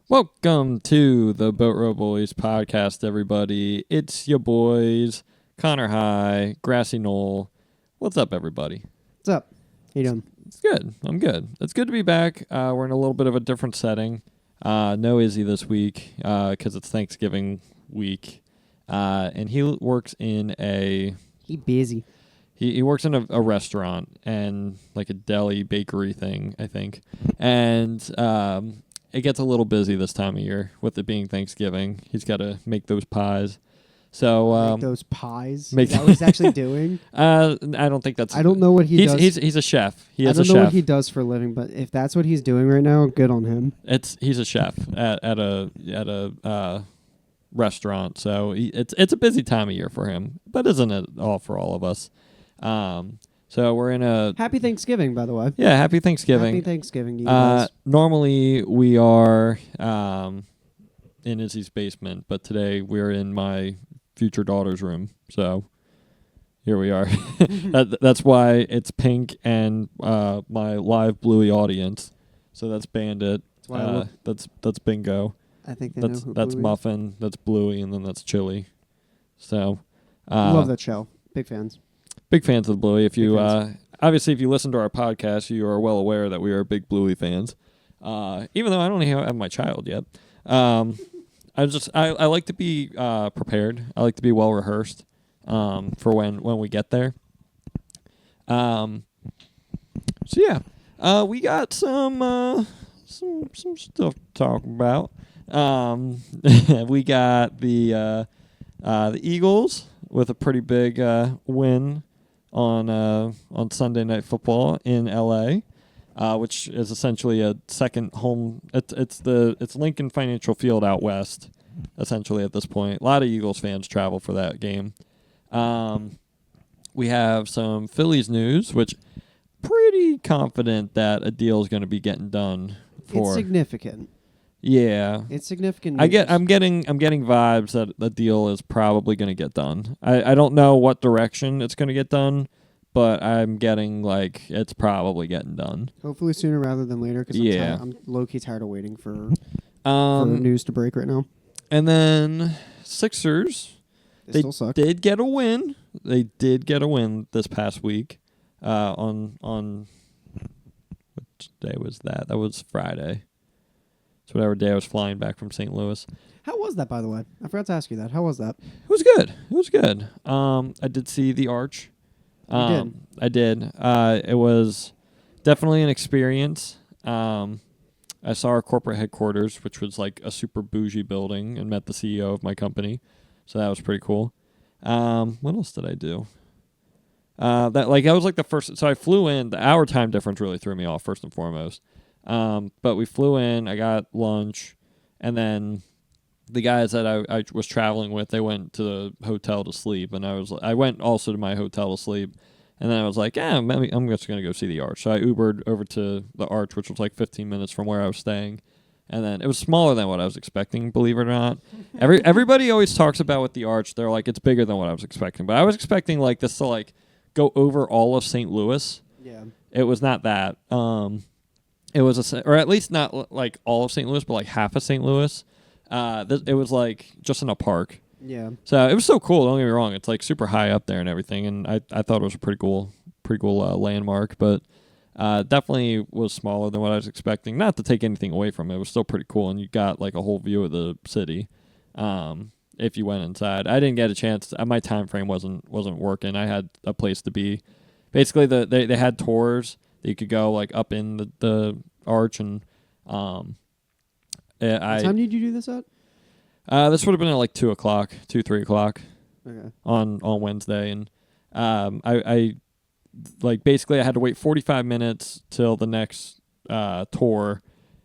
Welcome to the Boat Row Boys podcast, everybody. It's your boys, Connor High, Grassy Knoll. What's up, everybody? What's up? How you doing? It's good. I'm good. It's good to be back. We're in a little bit of a different setting. No Izzy this week because it's Thanksgiving week. And he works in He busy. He works in a restaurant and like a deli bakery thing, I think. And it gets a little busy this time of year with it being Thanksgiving. He's got to make those pies. So Make those pies? make Is that what he's actually doing? I don't think that's. I don't know what he does. He's a chef. He I is don't a know chef. what he does for a living, but if that's what he's doing right now, good on him. He's a chef at a restaurant. So it's a busy time of year for him, but isn't it all for all of us? So we're in a Happy Thanksgiving, by the way. yeah. Happy Thanksgiving. Happy Thanksgiving to you guys. Normally we are in Izzy's basement, but today we're in my future daughter's room. So here we are. That's why it's pink and my live Bluey audience. So that's Bandit. That's Bingo. I think they know who That's Bluey is. Muffin. That's Bluey, and then that's Chili. So Love that show. Big fans. big fans of Bluey. If you fans. obviously if you listen to our podcast, you are well aware that we are big Bluey fans. Even though I don't even have my child yet. I like to be prepared. I like to be well rehearsed for when we get there. So yeah, we got some stuff to talk about. We got the Eagles with a pretty big win on Sunday Night Football in LA. Which is essentially a second home. It's Lincoln Financial Field out west, essentially at this point. A lot of Eagles fans travel for that game. We have some Phillies news, which pretty confident that a deal is going to be getting done for. It's significant. Yeah, It's significant. I'm news. getting vibes that the deal is probably going to get done. I don't know what direction it's going to get done. But I'm getting like it's probably getting done. Hopefully sooner rather than later, because Yeah. I'm low-key tired of waiting for news to break right now. And then Sixers, They still suck. did get a win. They did get a win this past week. On which day was that? That was Friday. So whatever day I was flying back from St. Louis. How was that, by the way? I forgot to ask you that. How was that? It was good. It was good. I did see the Arch. You did? I did. It was definitely an experience. I saw our corporate headquarters, which was like a super bougie building, and met the CEO of my company. So that was pretty cool. What else did I do? That was like the first. So I flew in. The hour time difference really threw me off first and foremost. But we flew in. I got lunch, and then the guys that I was traveling with, they went to the hotel to sleep, and I went also to my hotel to sleep, and then I was like, yeah, maybe I'm just gonna go see the Arch. So I Ubered over to the Arch, which was like 15 minutes from where I was staying, and then it was smaller than what I was expecting, believe it or not. Everybody always talks about with the Arch, they're like it's bigger than what I was expecting, but I was expecting like this to like go over all of St. Louis. Yeah. It was not that. It was or at least not like all of St. Louis, but like half of St. Louis. It was like just in a park. Yeah. So it was so cool. Don't get me wrong. It's like super high up there and everything. And I thought it was a pretty cool landmark, but definitely was smaller than what I was expecting. Not to take anything away from it. It was still pretty cool. And you got like a whole view of the city. If you went inside, I didn't get a chance. My time frame wasn't working. I had a place to be. Basically, they had tours that you could go like up in the Arch and What time did you do this at? This would have been at like 2 o'clock, 3 o'clock Okay. on Wednesday, and I like basically I had to wait 45 minutes till the next tour,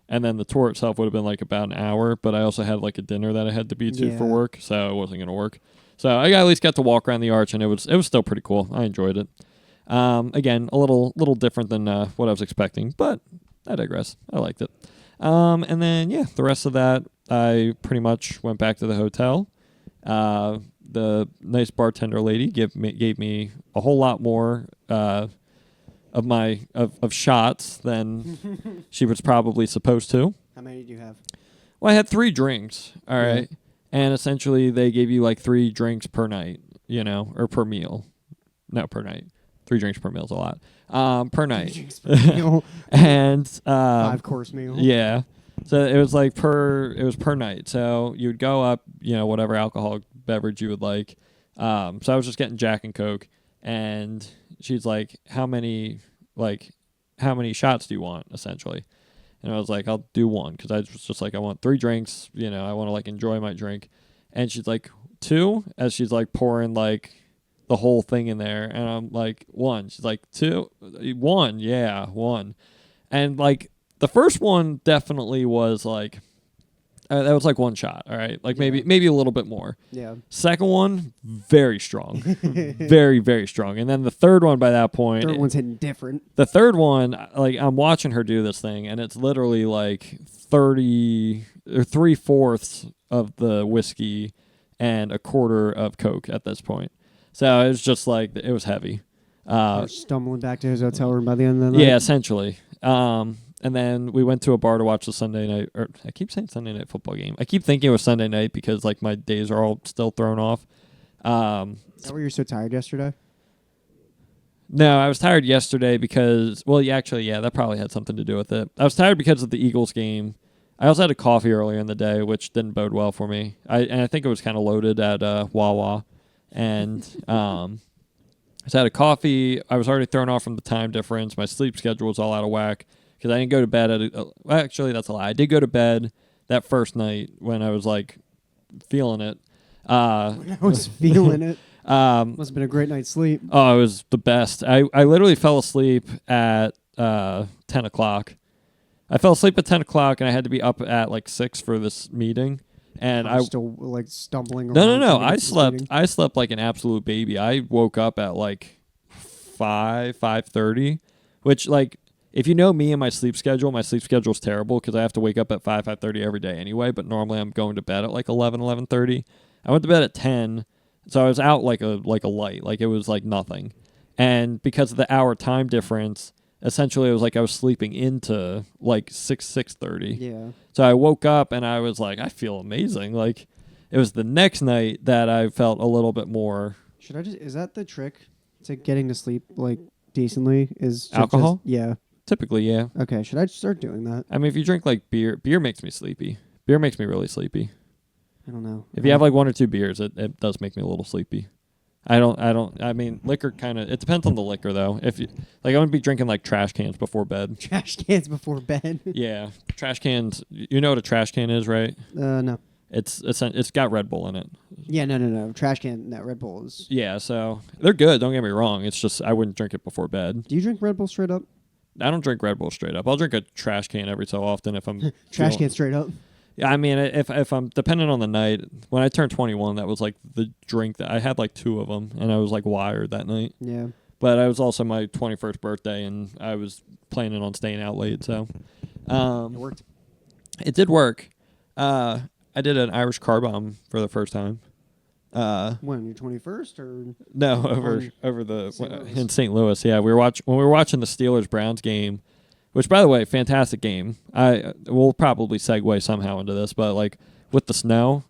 and then the tour itself would have been like about an hour. But I also had like a dinner that I had to be to for Yeah. work, so it wasn't gonna work. So I at least got to walk around the Arch, and it was still pretty cool. I enjoyed it. Again, a little different than what I was expecting, but I digress. I liked it. And then, yeah, the rest of that, I pretty much went back to the hotel. The nice bartender lady gave me a whole lot more of shots than she was probably supposed to. How many did you have? Well, I had 3 drinks, all Yeah. right? And essentially they gave you like 3 drinks per night, or per meal. No, per night. 3 drinks per meal is a lot. Per night. Drinks per meal. And 5-course meal. yeah. So it was like per night. So you would go up, whatever alcoholic beverage you would like. So I was just getting Jack and Coke, and she's like, how many shots do you want, essentially? And I was like, I'll do 1, because I was just like, I want 3 drinks, I want to like enjoy my drink. And she's like, 2, as she's like pouring like the whole thing in there. And I'm like, 1. She's like, 2, 1, yeah, 1. And like the first one definitely was like, that was like 1 shot, all right? Like maybe a little bit more. Yeah. Second one, very strong. Very, very strong. And then the third one, by that point, Third one's hitting different. the third one, like I'm watching her do this thing, and it's literally like 30 or 3/4 of the whiskey and a quarter of Coke at this point. So it was just like, it was heavy. Stumbling back to his hotel room by the end of the night. Yeah, essentially. And then we went to a bar to watch the Sunday night, or I keep saying Sunday night football game. I keep thinking it was Sunday night because like my days are all still thrown off. Is that why you're so tired yesterday? No, I was tired yesterday because, that probably had something to do with it. I was tired because of the Eagles game. I also had a coffee earlier in the day, which didn't bode well for me. I think it was kind of loaded at Wawa. And I had a coffee. I was already thrown off from the time difference. My sleep schedule was all out of whack because I didn't go to bed actually, that's a lie. I did go to bed that first night when I was like feeling it. When I was feeling it. Must have been a great night's sleep. Oh, it was the best. I literally fell asleep at 10 o'clock. I fell asleep at 10 o'clock, and I had to be up at like 6 for this meeting. And I was still like stumbling around. No. I slept like an absolute baby. I woke up at like 5:30, which like, if you know me and my sleep schedule is terrible because I have to wake up at 5:30 every day anyway, but normally I'm going to bed at like 11:30. I went to bed at 10, so I was out like a light, like it was like nothing. And because of the hour time difference, essentially it was like I was sleeping into like 6:30. Yeah. So I woke up and I was like, I feel amazing. Like it was the next night that I felt a little bit more. Is that the trick to getting to sleep like decently? Is alcohol? Yeah. Typically, yeah. Okay, should I start doing that? I mean, if you drink like beer makes me sleepy. Beer makes me really sleepy. I don't know. If you have like 1 or 2 beers, it does make me a little sleepy. I mean, liquor it depends on the liquor though. If you like, I wouldn't be drinking like trash cans before bed. Trash cans before bed. Yeah, trash cans. You know what a trash can is, right? No. It's got Red Bull in it. Yeah, no. Trash can, that Red Bull is. Yeah, so they're good. Don't get me wrong. It's just I wouldn't drink it before bed. Do you drink Red Bull straight up? I don't drink Red Bull straight up. I'll drink a trash can every so often if I'm trash can straight up. Yeah, I mean, if I'm dependent on the night. When I turned 21, that was like the drink that I had like 2 of them, and I was like wired that night. Yeah. But it was also my 21st birthday, and I was planning on staying out late, so It worked. It did work. I did an Irish car bomb for the first time. When, your 21st or? No, over the in St. Louis. Yeah, when we were watching the Steelers-Browns game, which, by the way, fantastic game. We'll probably segue somehow into this, but like with the snow,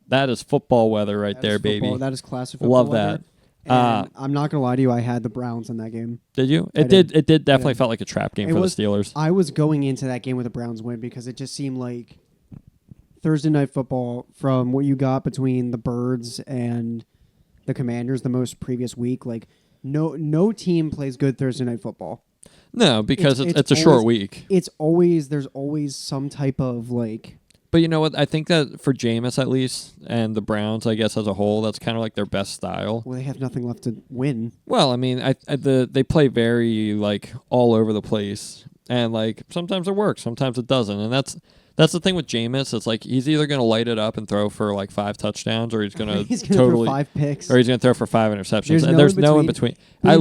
that is football weather right there, baby. That is classic football. Love weather. that. I'm not gonna lie to you, I had the Browns in that game. Did you? It did definitely felt like a trap game for the Steelers. I was going into that game with a Browns win because it just seemed like Thursday night football, from what you got between the Birds and the Commanders the most previous week, like no team plays good Thursday night football. No, because it's a short week. There's always some type of like. But you know what? I think that for Jameis at least, and the Browns, I guess as a whole, that's kind of like their best style. Well, they have nothing left to win. Well, I mean, they play very like all over the place, and like sometimes it works, sometimes it doesn't, and that's the thing with Jameis. It's like he's either going to light it up and throw for like 5 touchdowns, or he's going to totally throw 5 picks, or he's going to throw for 5 interceptions. There's No in between. I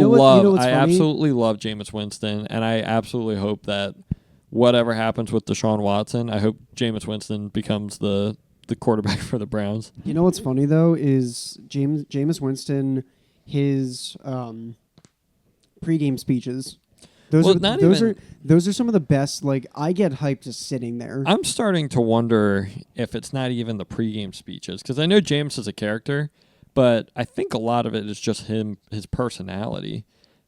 absolutely love Jameis Winston, and I absolutely hope that whatever happens with Deshaun Watson, I hope Jameis Winston becomes the quarterback for the Browns. You know what's funny though is Jameis Winston, his pregame speeches Those are some of the best. Like, I get hyped just sitting there. I'm starting to wonder if it's not even the pregame speeches, because I know James is a character, but I think a lot of it is just his personality.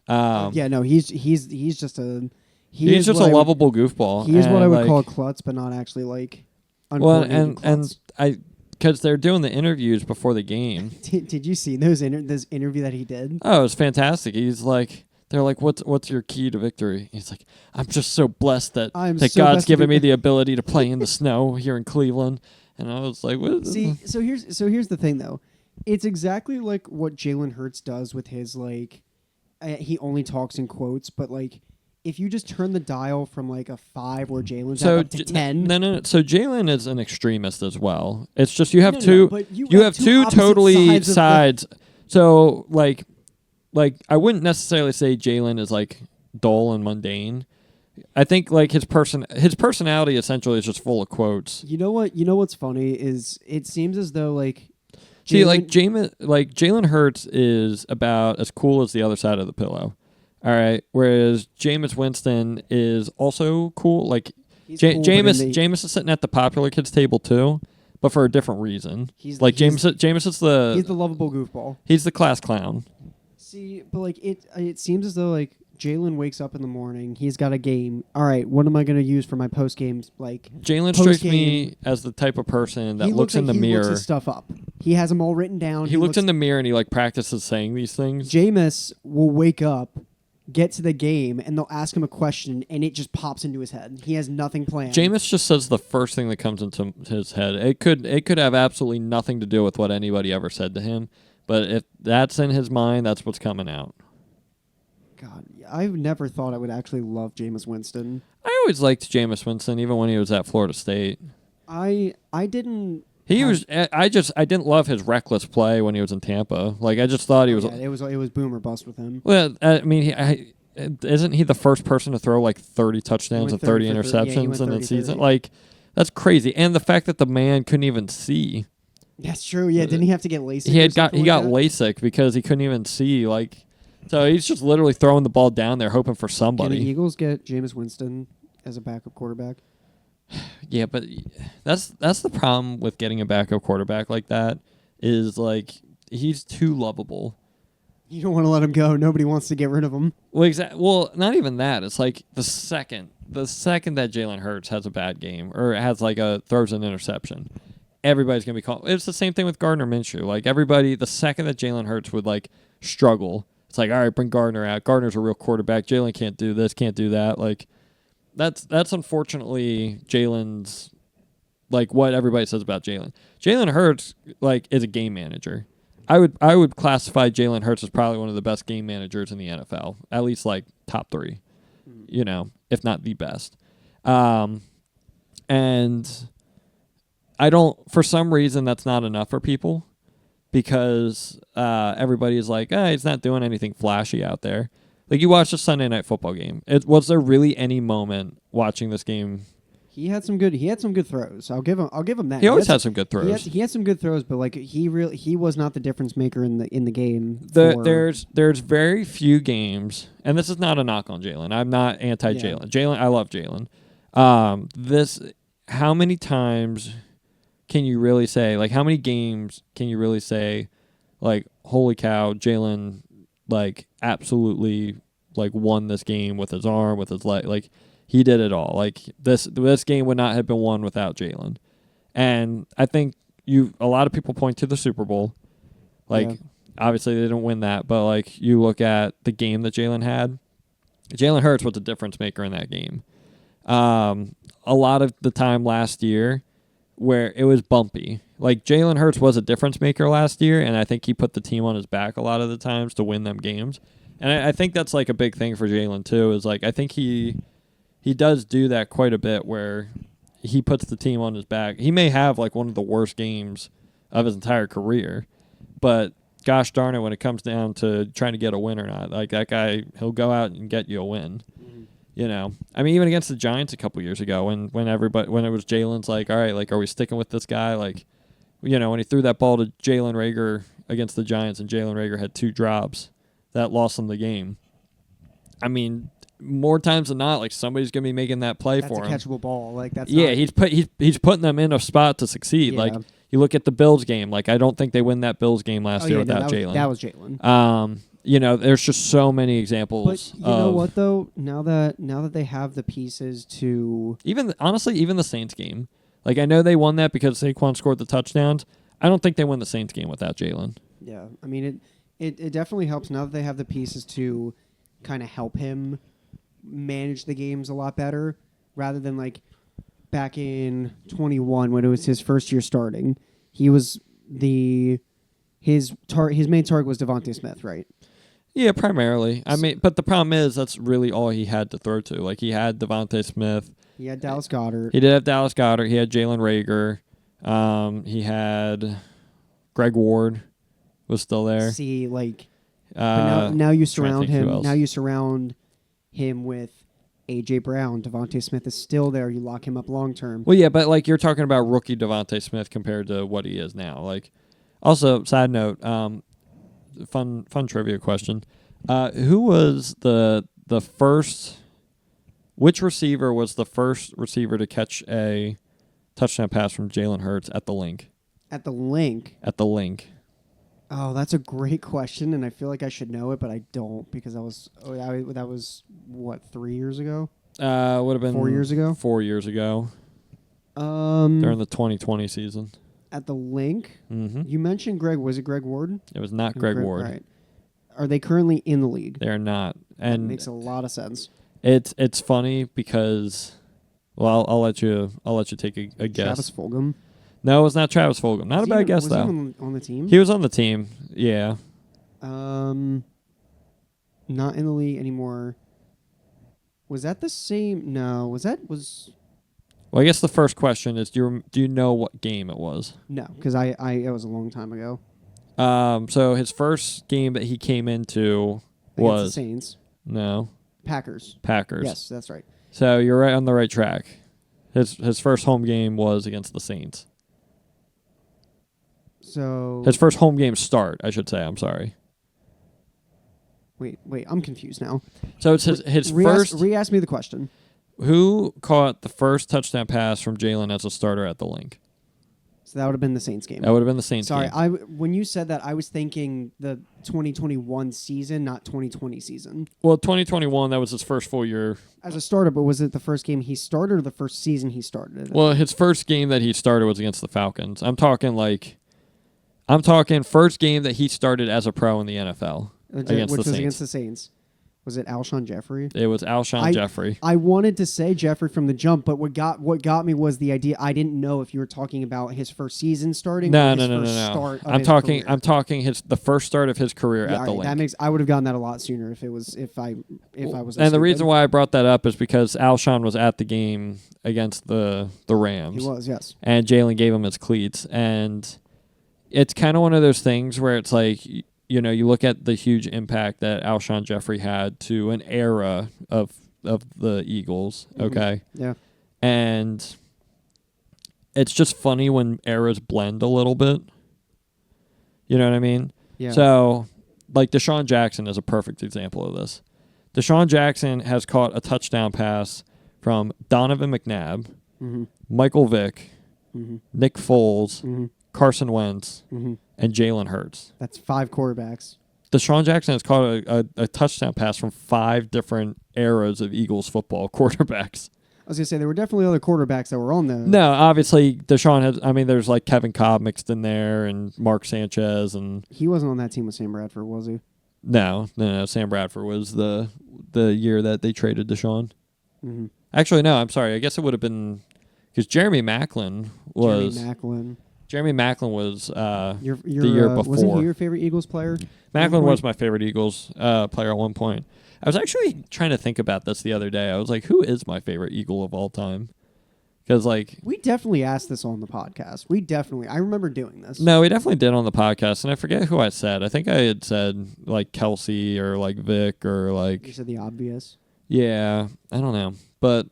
Yeah, no, he's just a he's just a lovable goofball. He is what I would call a klutz, but not actually like and klutz. I because they're doing the interviews before the game. Did you see this interview that he did? Oh, it was fantastic. He's like, they're like, what's your key to victory? He's like, I'm just so blessed that God's given me the ability to play in the snow here in Cleveland. And I was like, what? See, so here's the thing though, it's exactly like what Jalen Hurts does with his like, he only talks in quotes, but like, if you just turn the dial from like a 5 where Jalen's up to 10. No. So Jalen is an extremist as well. It's just you have you have two totally sides. So like I wouldn't necessarily say Jalen is like dull and mundane. I think like his personality essentially is just full of quotes. You know what's funny is it seems as though like Jalen Hurts is about as cool as the other side of the pillow. All right. Whereas Jameis Winston is also cool. Like Jameis is sitting at the popular kids table too, but for a different reason. Jameis is he's the lovable goofball. He's the class clown. See, but like it seems as though like Jalen wakes up in the morning. He's got a game. All right, what am I going to use for my post games? Like Jalen strikes me as the type of person that looks in the mirror. He looks his stuff up. He has them all written down. He looks in the mirror and he like practices saying these things. Jameis will wake up, get to the game, and they'll ask him a question, and it just pops into his head. He has nothing planned. Jameis just says the first thing that comes into his head. It could have absolutely nothing to do with what anybody ever said to him, but if that's in his mind, that's what's coming out. God, I've never thought I would actually love Jameis Winston. I always liked Jameis Winston, even when he was at Florida State. I didn't. I didn't love his reckless play when he was in Tampa. Like I just thought he was. Yeah, it was boom or bust with him. Well, I mean, isn't he the first person to throw like 30 touchdowns and 30 interceptions in the season? Like that's crazy. And the fact that the man couldn't even see. That's true. Yeah, didn't he have to get LASIK? He got LASIK because he couldn't even see. Like, so he's just literally throwing the ball down there, hoping for somebody. Can the Eagles get Jameis Winston as a backup quarterback? Yeah, but that's the problem with getting a backup quarterback like that is like he's too lovable. You don't want to let him go. Nobody wants to get rid of him. Well, Well, not even that. It's like the second that Jalen Hurts has a bad game or has like throws an interception, everybody's gonna be calling. It's the same thing with Gardner Minshew. Like everybody, the second that Jalen Hurts would like struggle, it's like all right, bring Gardner out. Gardner's a real quarterback. Jalen can't do this, can't do that. Like. That's unfortunately Jalen's, like what everybody says about Jalen. Jalen Hurts like is a game manager. I would classify Jalen Hurts as probably one of the best game managers in the NFL, at least like top 3, if not the best. And I don't, for some reason, that's not enough for people because everybody is like, he's not doing anything flashy out there. Like you watched a Sunday Night Football game. Was there really any moment watching this game? He had some good throws. I'll give him that. He always had some good throws. He had some good throws, but like he was not the difference maker in the game. There's very few games, and this is not a knock on Jalen. I'm not anti Jalen. Jalen, I love Jalen. How many times can you really say, like, how many games can you really say, like, holy cow, Jalen, like, absolutely, like, won this game with his arm, with his leg, like, he did it all. Like, this game would not have been won without Jalen. And I think a lot of people point to the Super Bowl. Like, obviously they didn't win that, but, like, you look at the game that Jalen had. Jalen Hurts was a difference maker in that game. A lot of the time last year where it was bumpy. Like, Jalen Hurts was a difference maker last year, and I think he put the team on his back a lot of the times to win them games. And I think that's, like, a big thing for Jalen, too, is, like, I think he does do that quite a bit where he puts the team on his back. He may have, like, one of the worst games of his entire career, but gosh darn it, when it comes down to trying to get a win or not, like, that guy, he'll go out and get you a win. You know, I mean, even against the Giants a couple years ago, when it was Jalen's like, all right, like, are we sticking with this guy? Like, you know, when he threw that ball to Jalen Reagor against the Giants, and Jalen Reagor had 2 drops, that lost him the game. I mean, more times than not, like somebody's gonna be making that play That's for a him. catchable ball. Like that's Yeah, not, he's putting them in a spot to succeed. Yeah. Like you look at the Bills game. Like I don't think they win that Bills game last year without Jalen. That was Jalen. There's just so many examples. But you know what though? Now that they have the pieces to even the Saints game. Like I know they won that because Saquon scored the touchdowns. I don't think they win the Saints game without Jalen. Yeah, I mean it definitely helps now that they have the pieces to kind of help him manage the games a lot better, rather than like back in 21 when it was his first year starting. He was his main target was Devontae Smith, right? Yeah, primarily. I mean, but the problem is that's really all he had to throw to. Like he had Devontae Smith. He had Dallas Goedert. He did have Dallas Goedert. He had Jalen Reagor. He had Greg Ward was still there. See, like now you surround him. Now you surround him with AJ Brown. Devontae Smith is still there. You lock him up long term. Well, yeah, but like you're talking about rookie Devontae Smith compared to what he is now. Like, also side note, fun trivia question: who was the first? Which receiver was the first receiver to catch a touchdown pass from Jalen Hurts at the link? At the link. At the link. Oh, that's a great question, and I feel like I should know it, but I don't because that was what 3 years ago. Would have been 4 years ago. 4 years ago. During the 2020 season. At the link. Mm-hmm. You mentioned Greg. Was it Greg Ward? It was not Greg Ward. Right. Are they currently in the league? They are not, and that makes a lot of sense. It's funny because, well, I'll let you take a guess. Travis Fulgham. No, it was not Travis Fulgham. Not a bad guess though. Was he on the team? He was on the team. Yeah. Not in the league anymore. Was that the same? No. Was. Well, I guess the first question is, do you know what game it was? No, because it was a long time ago. So his first game that he came into was Against the Saints. No. Packers. Yes, that's right. So you're right on the right track. His first home game was against the Saints. So his first home game start, I should say. I'm sorry. Wait, I'm confused now. So it's his first. Re-ask me the question. Who caught the first touchdown pass from Jalen as a starter at the link? So that would have been the Saints game. That would have been the Saints game. Sorry, when you said that, I was thinking the 2021 season, not 2020 season. Well, 2021, that was his first full year. As a starter, but was it the first game he started or the first season he started? Well, his first game that he started was against the Falcons. I'm talking first game that he started as a pro in the NFL against the Saints. Against the Saints. Was it Alshon Jeffrey? It was Alshon Jeffrey. I wanted to say Jeffrey from the jump, but what got me was the idea. I didn't know if you were talking about his first season starting. No. I'm talking the first start of his career at the link. I would have gotten that a lot sooner if I was. And the reason why I brought that up is because Alshon was at the game against the Rams. He was, yes. And Jalen gave him his cleats, and it's kind of one of those things where it's like, you know, you look at the huge impact that Alshon Jeffrey had to an era of the Eagles, okay? Mm-hmm. Yeah. And it's just funny when eras blend a little bit. You know what I mean? Yeah. So, like Deshaun Jackson is a perfect example of this. Deshaun Jackson has caught a touchdown pass from Donovan McNabb, mm-hmm. Michael Vick, mm-hmm. Nick Foles, mm-hmm. Carson Wentz, mm-hmm. and Jalen Hurts. That's 5 quarterbacks. Deshaun Jackson has caught a touchdown pass from 5 different eras of Eagles football quarterbacks. I was going to say, there were definitely other quarterbacks that were on the... No, obviously, Deshaun has... I mean, there's like Kevin Cobb mixed in there and Mark Sanchez and... He wasn't on that team with Sam Bradford, was he? No. Sam Bradford was the year that they traded Deshaun. Mm-hmm. Actually, no, I'm sorry. I guess it would have been... Because Jeremy Maclin was... Jeremy Maclin was the year before. Wasn't he your favorite Eagles player? Maclin was my favorite Eagles player at one point. I was actually trying to think about this the other day. I was like, who is my favorite Eagle of all time? Because, like... We definitely asked this on the podcast. I remember doing this. No, we definitely did on the podcast, and I forget who I said. I think I had said, like, Kelsey or, like, Vic or, like... You said the obvious. Yeah, I don't know. But,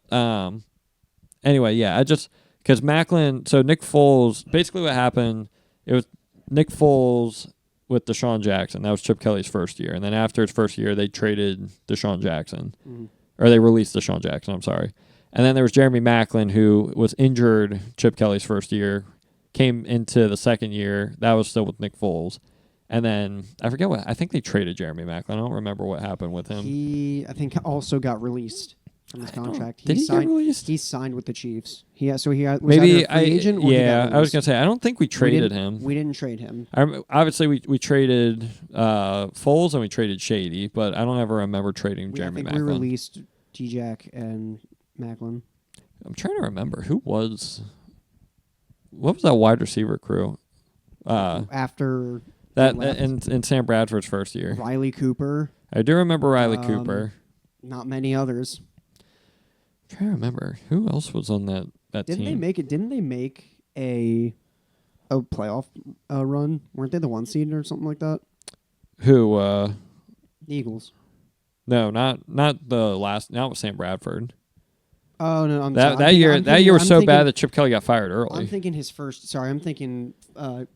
anyway, yeah, I just... Because Maclin, so Nick Foles, basically what happened, it was Nick Foles with Deshaun Jackson. That was Chip Kelly's first year. And then after his first year, they traded Deshaun Jackson. Mm-hmm. or they released Deshaun Jackson. I'm sorry. And then there was Jeremy Maclin, who was injured Chip Kelly's first year, came into the second year. That was still with Nick Foles. And then I forget I think they traded Jeremy Maclin. I don't remember what happened with him. He, I think, also got released from his contract. Did he signed, get released? He signed with the Chiefs. Was Maybe either a free agent or he got I was released. gonna say I don't think we traded him. We didn't trade him. Obviously, we traded Foles and we traded Shady, but I don't ever remember trading Jeremy I think Maclin. we released G-Jack and Maclin. I'm trying to remember what was that wide receiver crew? After That he left. in Sam Bradford's first year. Riley Cooper. I do remember Riley Cooper. Not many others. I'm trying to remember who else was on that Didn't team. they make it? Didn't they make a playoff run? Weren't they the 1 seed or something like that? Who? The Eagles. No, not the last. Not with Sam Bradford. Oh no, That year was so bad that Chip Kelly got fired early. I'm thinking his first. Sorry, I'm thinking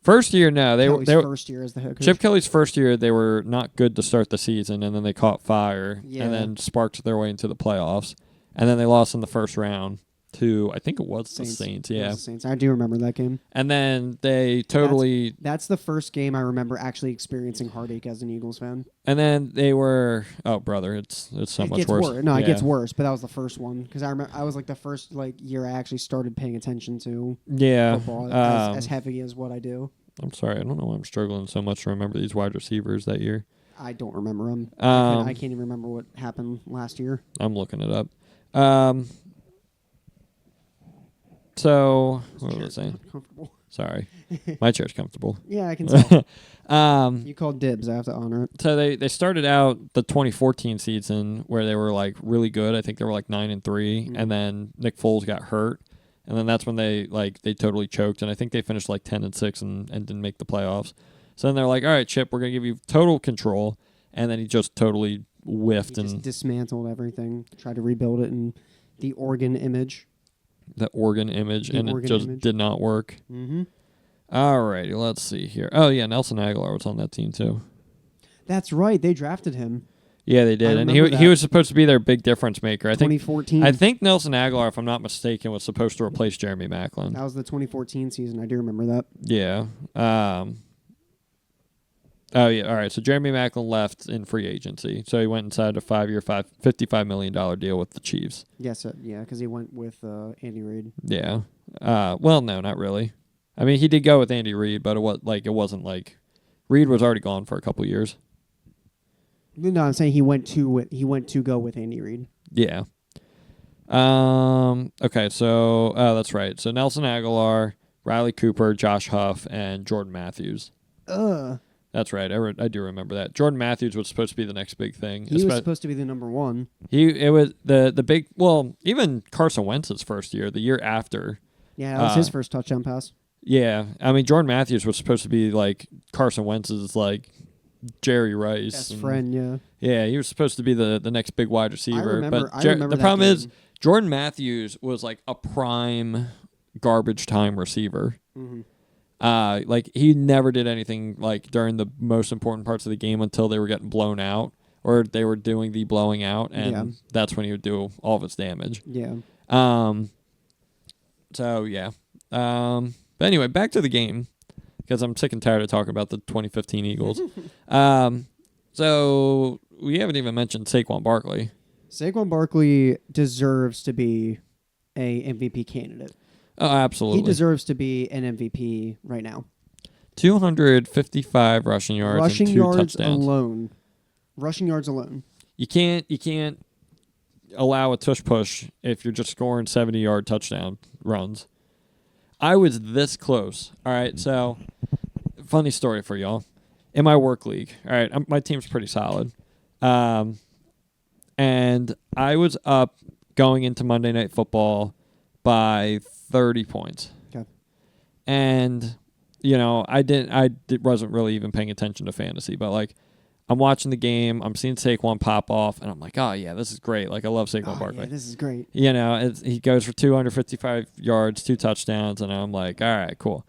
first year. No, they Kelly's were first year as the head coach. Chip Kelly's first year. They were not good to start the season, and then they caught fire, Yeah. and then sparked their way into the playoffs, and then they lost in the first round to I think it was the Saints. It Yeah, was the Saints. I do remember that game. and then they totally. That's the first game I remember actually experiencing heartache as an Eagles fan. And then they were brother, it's so It much gets worse. No, Yeah. it gets worse. But that was the first one because I remember I was like the first year I actually started paying attention to Yeah, football as heavy as what I do. I'm sorry, I don't know why I'm struggling so much to remember these wide receivers that year. I don't remember them. Um, I can't even remember what happened last year. I'm looking it up. So what was I saying? Comfortable. Sorry, my chair's comfortable. Yeah, I can tell. Um, You called dibs. I have to honor it. so they started out the 2014 season where they were like really good. I think they were like 9-3, and then Nick Foles got hurt, and then that's when they totally choked, and I think they finished like 10-6 and didn't make the playoffs. So then they're like, all right, Chip, we're gonna give you total control, and then he just totally whiffed He just and dismantled everything. Tried to rebuild it in the Oregon image. the Oregon image, The and Oregon it just image. did not work. Mm-hmm. All righty, let's see here. Oh yeah, Nelson Aguilar was on that team too. That's right. They drafted him. Yeah, they did, and remember he that. was supposed to be their big difference maker. I think 2014. I think Nelson Aguilar, if I'm not mistaken, was supposed to replace Jeremy Maclin. That was the 2014 season. I do remember that. Yeah. Oh yeah. All right. So Jeremy Maclin left in free agency, so he went inside a 5-year, $55 million deal with the Chiefs. Yes, yeah, because he went with Andy Reid. Yeah. Well, no, not really. I mean, he did go with Andy Reid, but it wasn't like Reid was already gone for a couple years. No, I'm saying he went to go with Andy Reid. Yeah. Okay. So that's right. So Nelson Aguilar, Riley Cooper, Josh Huff, and Jordan Matthews. That's right. I do remember that. Jordan Matthews was supposed to be the next big thing. He was supposed to be the number one. It was the big. Well, even Carson Wentz's first year, the year after. Yeah, that was his first touchdown pass. Yeah, I mean Jordan Matthews was supposed to be like Carson Wentz's like Jerry Rice Best friend. Yeah. Yeah, he was supposed to be the next big wide receiver. remember The that problem is game. Jordan Matthews was like a prime garbage time receiver. Mm-hmm. Like he never did anything like during the most important parts of the game until they were getting blown out or they were doing the blowing out, and that's when he would do all of his damage. Yeah. So yeah. But anyway, back to the game because I'm sick and tired of talking about the 2015 Eagles. So we haven't even mentioned Saquon Barkley. Saquon Barkley deserves to be a MVP candidate. Oh, absolutely. He deserves to be an MVP right now. 255 rushing yards and 2 touchdowns. Rushing yards alone. You can't allow a tush push if you're just scoring 70-yard touchdown runs. I was this close. All right, so funny story for y'all. In my work league, all right, my team's pretty solid. And I was up going into Monday Night Football by 30 points. Okay. And, I wasn't really even paying attention to fantasy, but like, I'm watching the game, I'm seeing Saquon pop off, and I'm like, oh, yeah, this is great. Like, I love Saquon Barkley. Yeah, this is great. He goes for 255 yards, 2 touchdowns, and I'm like, all right, cool.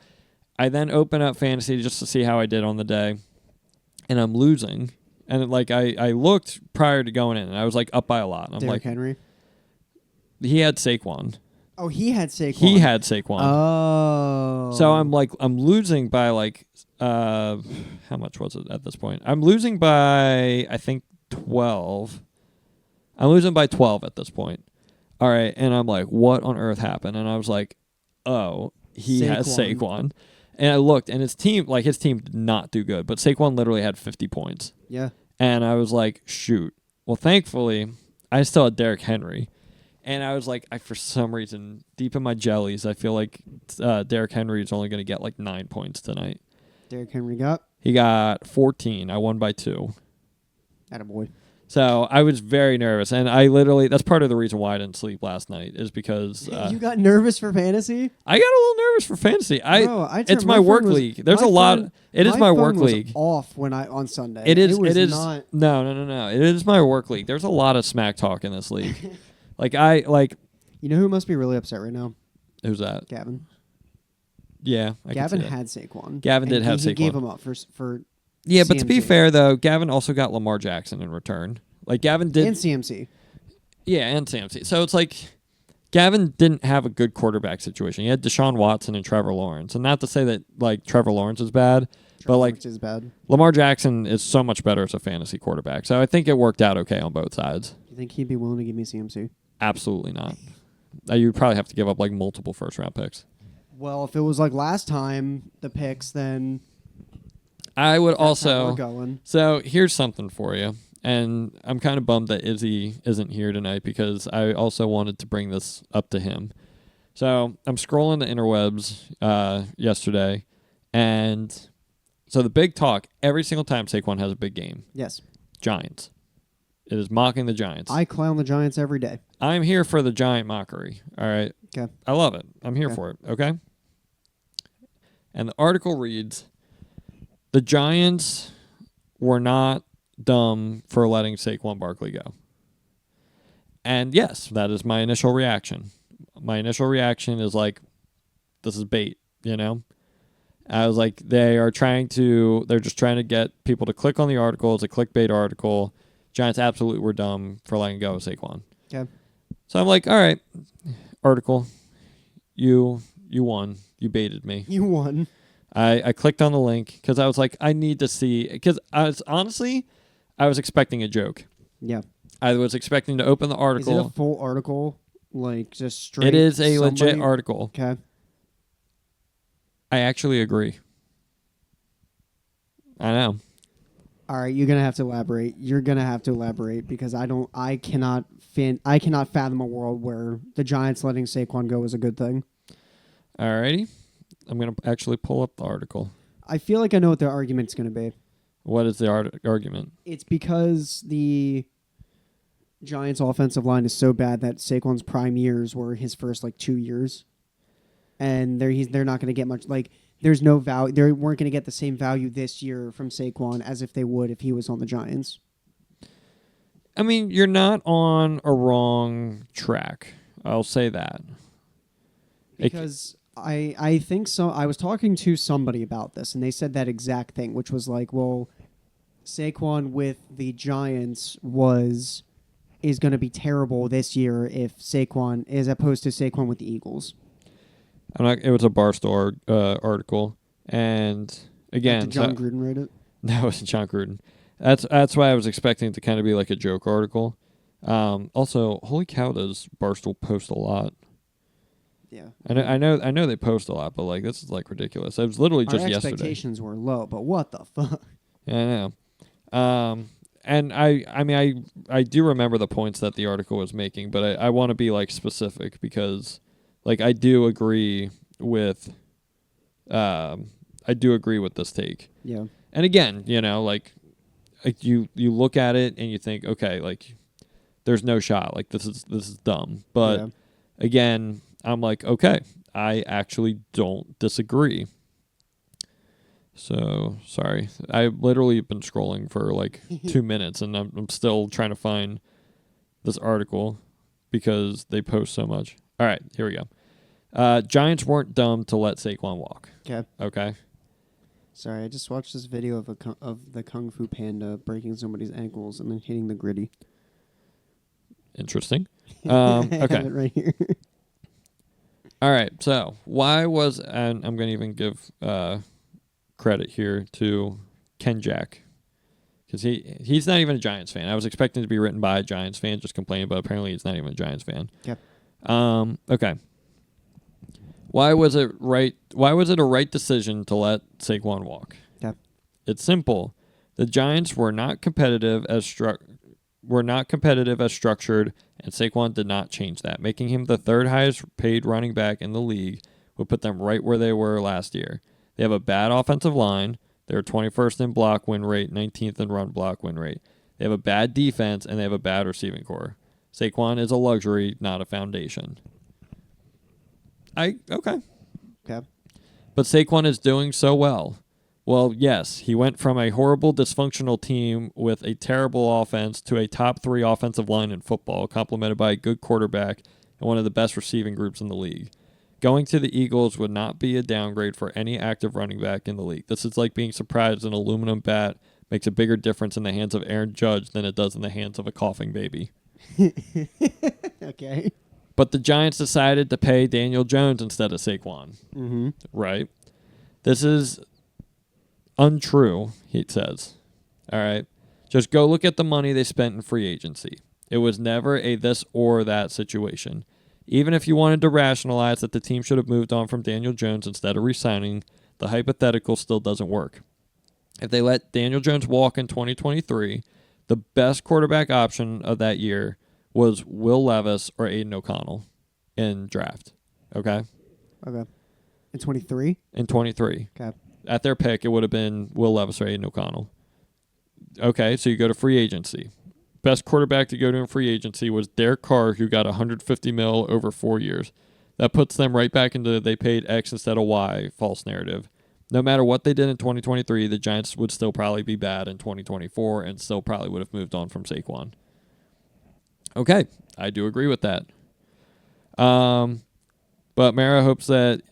I then open up fantasy just to see how I did on the day, and I'm losing And like I looked prior to going in, and I was like up by a lot. And I'm Derrick like, Henry. he had Saquon. Oh, he had Saquon. He had Saquon. Oh. So I'm losing by like how much was it at this point? I'm losing by I think 12. I'm losing by 12 at this point. All right, and I'm like, what on earth happened? And I was like, oh, he has Saquon. And I looked, and his team did not do good, but Saquon literally had 50 points. Yeah. And I was like, shoot. Well, thankfully, I still had Derrick Henry. And I was like, for some reason, deep in my jellies, I feel like Derrick Henry is only going to get like 9 points tonight. Derrick Henry got? He got 14. I won by 2. Attaboy. So I was very nervous. And that's part of the reason why I didn't sleep last night is because... you got nervous for fantasy? I got a little nervous for fantasy. It's my work league. There's a lot... It is my work league. Off on Sunday. It is not... No. It is my work league. There's a lot of smack talk in this league. You know who must be really upset right now? Who's that? Gavin. Yeah, Gavin had Saquon. Gavin did have Saquon. He gave him up for yeah, CMC. but to be fair though, Gavin also got Lamar Jackson in return. Like Gavin did, and CMC. Yeah, and CMC. So it's like Gavin didn't have a good quarterback situation. He had Deshaun Watson and Trevor Lawrence, and not to say that like Trevor Lawrence is bad, but like is bad. Lamar Jackson is so much better as a fantasy quarterback. So I think it worked out okay on both sides. Do you think he'd be willing to give me CMC? Absolutely not. You'd probably have to give up like multiple first-round picks. Well, if it was like last time, the picks, then I would that's how also. we're going. So here's something for you, and I'm kind of bummed that Izzy isn't here tonight because I also wanted to bring this up to him. So I'm scrolling the interwebs yesterday, and so the big talk every single time Saquon has a big game. Yes. Giants. It is mocking the Giants. I clown the Giants every day. I'm here for the Giant mockery. All right. Okay. I love it. I'm here for it. Okay. And the article reads, the Giants were not dumb for letting Saquon Barkley go. And yes, that is my initial reaction. My initial reaction is like, this is bait, you know? I was like, they're just trying to get people to click on the article. It's a clickbait article. Giants absolutely were dumb for letting go of Saquon. Okay. So I'm like, all right, article, you won. You baited me. You won. I clicked on the link because I was like, I need to see, because I was expecting a joke. Yeah. I was expecting to open the article. Is it a full article? Like just straight? It is a legit article. Okay. I actually agree. I know. All right, you're gonna have to elaborate. You're gonna have to elaborate because I cannot fathom a world where the Giants letting Saquon go is a good thing. Alrighty, I'm gonna actually pull up the article. I feel like I know what the argument's gonna be. What is the argument? It's because the Giants' offensive line is so bad that Saquon's prime years were his first 2 years, and they're not gonna get much There's no value. They weren't going to get the same value this year from Saquon as if they would if he was on the Giants. I mean, you're not on a wrong track. I'll say that. Because I think so. I was talking to somebody about this, and they said that exact thing, which was like, well, Saquon with the Giants is going to be terrible this year if Saquon, as opposed to Saquon with the Eagles. It was a Barstool article, and again, Did John Gruden write it? No, it wasn't John Gruden. That's why I was expecting it to kind of be like a joke article. Also, holy cow, does Barstool post a lot? Yeah, I know they post a lot, but this is ridiculous. It was literally just yesterday. Our expectations were low, but what the fuck? Yeah, I know. And I do remember the points that the article was making, but I want to be specific because. I do agree with this take. Yeah. And again, you look at it and you think, okay, there's no shot. This is dumb. But again, I'm like, okay, I actually don't disagree. So sorry, I literally been scrolling for 2 minutes, and I'm still trying to find this article because they post so much. All right, here we go. Giants weren't dumb to let Saquon walk. Okay. Okay. Sorry, I just watched this video of the Kung Fu Panda breaking somebody's ankles and then hitting the gritty. Interesting. I have Okay. it right here. All right. So why was, and I'm going to even give credit here to Ken Jack, because he's not even a Giants fan. I was expecting to be written by a Giants fan, just complaining, but apparently he's not even a Giants fan. Yep. Okay. Why was it right? Why was it a right decision to let Saquon walk? Yep. It's simple. The Giants were not competitive as structured, and Saquon did not change that. Making him the third highest paid running back in the league would put them right where they were last year. They have a bad offensive line. They're 21st in block win rate, 19th in run block win rate. They have a bad defense, and they have a bad receiving core. Saquon is a luxury, not a foundation. Okay. Okay. But Saquon is doing so well. Well, yes, he went from a horrible, dysfunctional team with a terrible offense to a top 3 offensive line in football, complemented by a good quarterback and one of the best receiving groups in the league. Going to the Eagles would not be a downgrade for any active running back in the league. This is like being surprised an aluminum bat makes a bigger difference in the hands of Aaron Judge than it does in the hands of a coughing baby. Okay. But the Giants decided to pay Daniel Jones instead of Saquon. Mm-hmm. Right? This is untrue, he says. All right? Just go look at the money they spent in free agency. It was never a this or that situation. Even if you wanted to rationalize that the team should have moved on from Daniel Jones instead of re-signing, the hypothetical still doesn't work. If they let Daniel Jones walk in 2023, the best quarterback option of that year was Will Levis or Aiden O'Connell in draft. Okay? Okay. In 23? In 23. Okay. At their pick, it would have been Will Levis or Aiden O'Connell. Okay, so you go to free agency. Best quarterback to go to in free agency was Derek Carr, who got $150 million over 4 years. That puts them right back into they paid X instead of Y false narrative. No matter what they did in 2023, the Giants would still probably be bad in 2024 and still probably would have moved on from Saquon. Okay, I do agree with that. But Mara said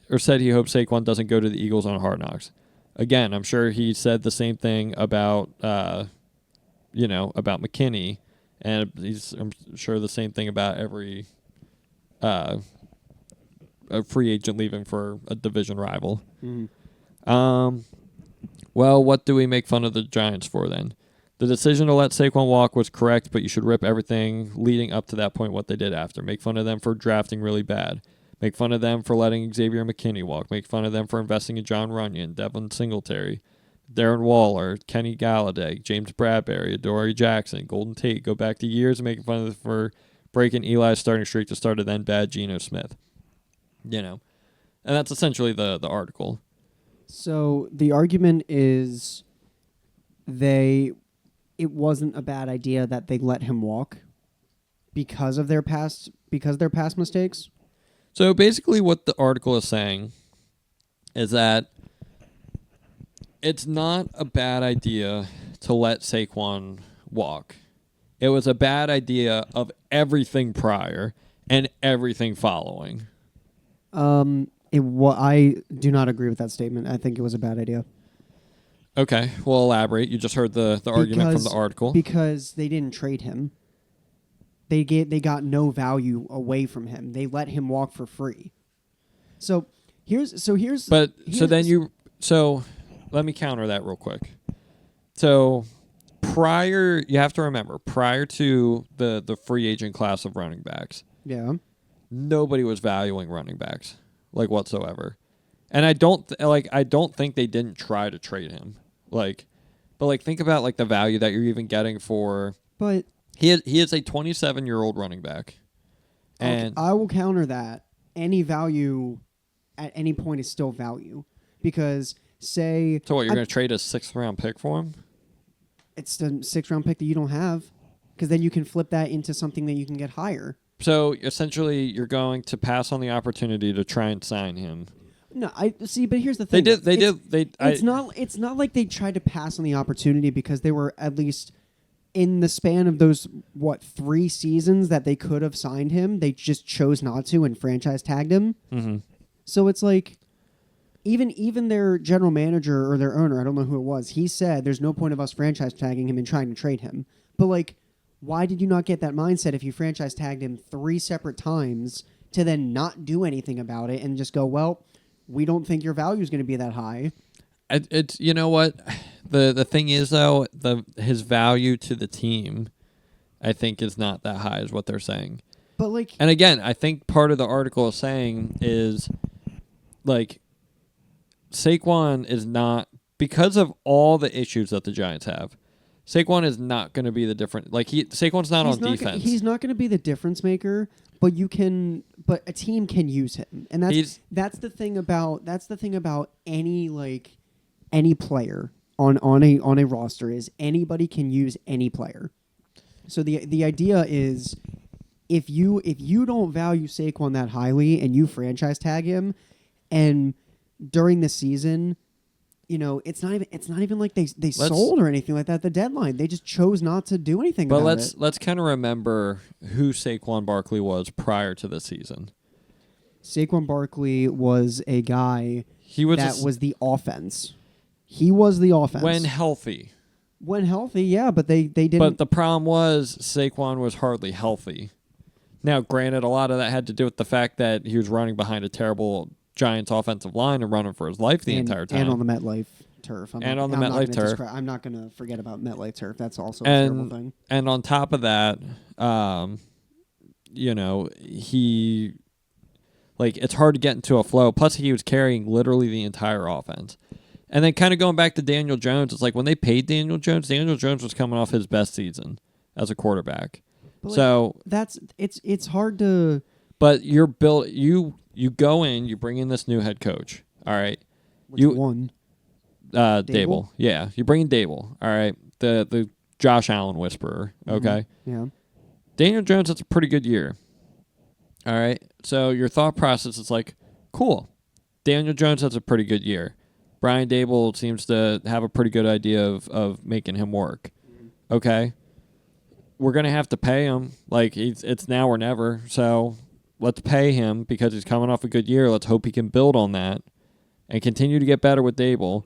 he hopes Saquon doesn't go to the Eagles on Hard Knocks. Again, I'm sure he said the same thing about about McKinney, and I'm sure the same thing about every a free agent leaving for a division rival. Mm-hmm. Well, what do we make fun of the Giants for then? The decision to let Saquon walk was correct, but you should rip everything leading up to that point what they did after. Make fun of them for drafting really bad. Make fun of them for letting Xavier McKinney walk. Make fun of them for investing in John Runyon, Devin Singletary, Darren Waller, Kenny Galladay, James Bradbury, Adoree Jackson, Golden Tate. Go back to years of making fun of them for breaking Eli's starting streak to start a then bad Geno Smith. And that's essentially the article. So the argument is it wasn't a bad idea that they let him walk because their past mistakes. So basically what the article is saying is that it's not a bad idea to let Saquon walk. It was a bad idea of everything prior and everything following. I do not agree with that statement. I think it was a bad idea. Okay, well, elaborate. You just heard the argument from the article. Because they didn't trade him. They got no value away from him. They let him walk for free. So let me counter that real quick. So you have to remember, prior to the free agent class of running backs, nobody was valuing running backs like whatsoever. And I don't think they didn't try to trade him. But think about the value that you're even getting for. But he is a 27-year-old running back. And I will counter that. Any value at any point is still value. Because say... So what, you're going to trade a 6th-round pick for him? It's the 6th-round pick that you don't have. Because then you can flip that into something that you can get higher. So essentially you're going to pass on the opportunity to try and sign him. No, I see, but here's the thing. It's not like they tried to pass on the opportunity because they were at least... in the span of those, 3 seasons that they could have signed him, they just chose not to and franchise tagged him. Mm-hmm. So it's like, even their general manager or their owner, I don't know who it was, he said there's no point of us franchise tagging him and trying to trade him. But like, why did you not get that mindset if you franchise tagged him 3 separate times to then not do anything about it and just go, well, we don't think your value is going to be that high? It's you know what, the thing is though, his value to the team, I think, is not that high, is what they're saying. But like, And again, I think part of the article is saying is like Saquon is not, because of all the issues that the Giants have. Saquon is not going to be the difference. Like Saquon's not on defense. He's not going to be the difference maker, but a team can use him, and that's the thing about any player on a roster is anybody can use any player. So the idea is if you don't value Saquon that highly and you franchise tag him, and during the season, it's not even like they sold or anything like that. The deadline, they just chose not to do anything about it. But let's kind of remember who Saquon Barkley was prior to the season. Saquon Barkley was a guy was the offense. He was the offense when healthy. When healthy, yeah, but they didn't. But the problem was Saquon was hardly healthy. Now, granted, a lot of that had to do with the fact that he was running behind a terrible Giants offensive line and running for his life the entire time. And on the MetLife turf. I'm not going to forget about MetLife turf. That's also a terrible thing. And on top of that, he, like, it's hard to get into a flow. Plus, he was carrying literally the entire offense. And then kind of going back to Daniel Jones, it's like when they paid Daniel Jones was coming off his best season as a quarterback. But so it's hard to. But you're built. You go in. You bring in this new head coach. All right. Which one? Dable. Yeah, you bring in Dable. All right. The Josh Allen whisperer. Okay. Mm-hmm. Yeah. Daniel Jones, that's a pretty good year. All right. So your thought process is like, cool. Daniel Jones has a pretty good year. Brian Dable seems to have a pretty good idea of making him work. Okay. We're going to have to pay him. Like, it's now or never. So let's pay him because he's coming off a good year. Let's hope he can build on that and continue to get better with Dable.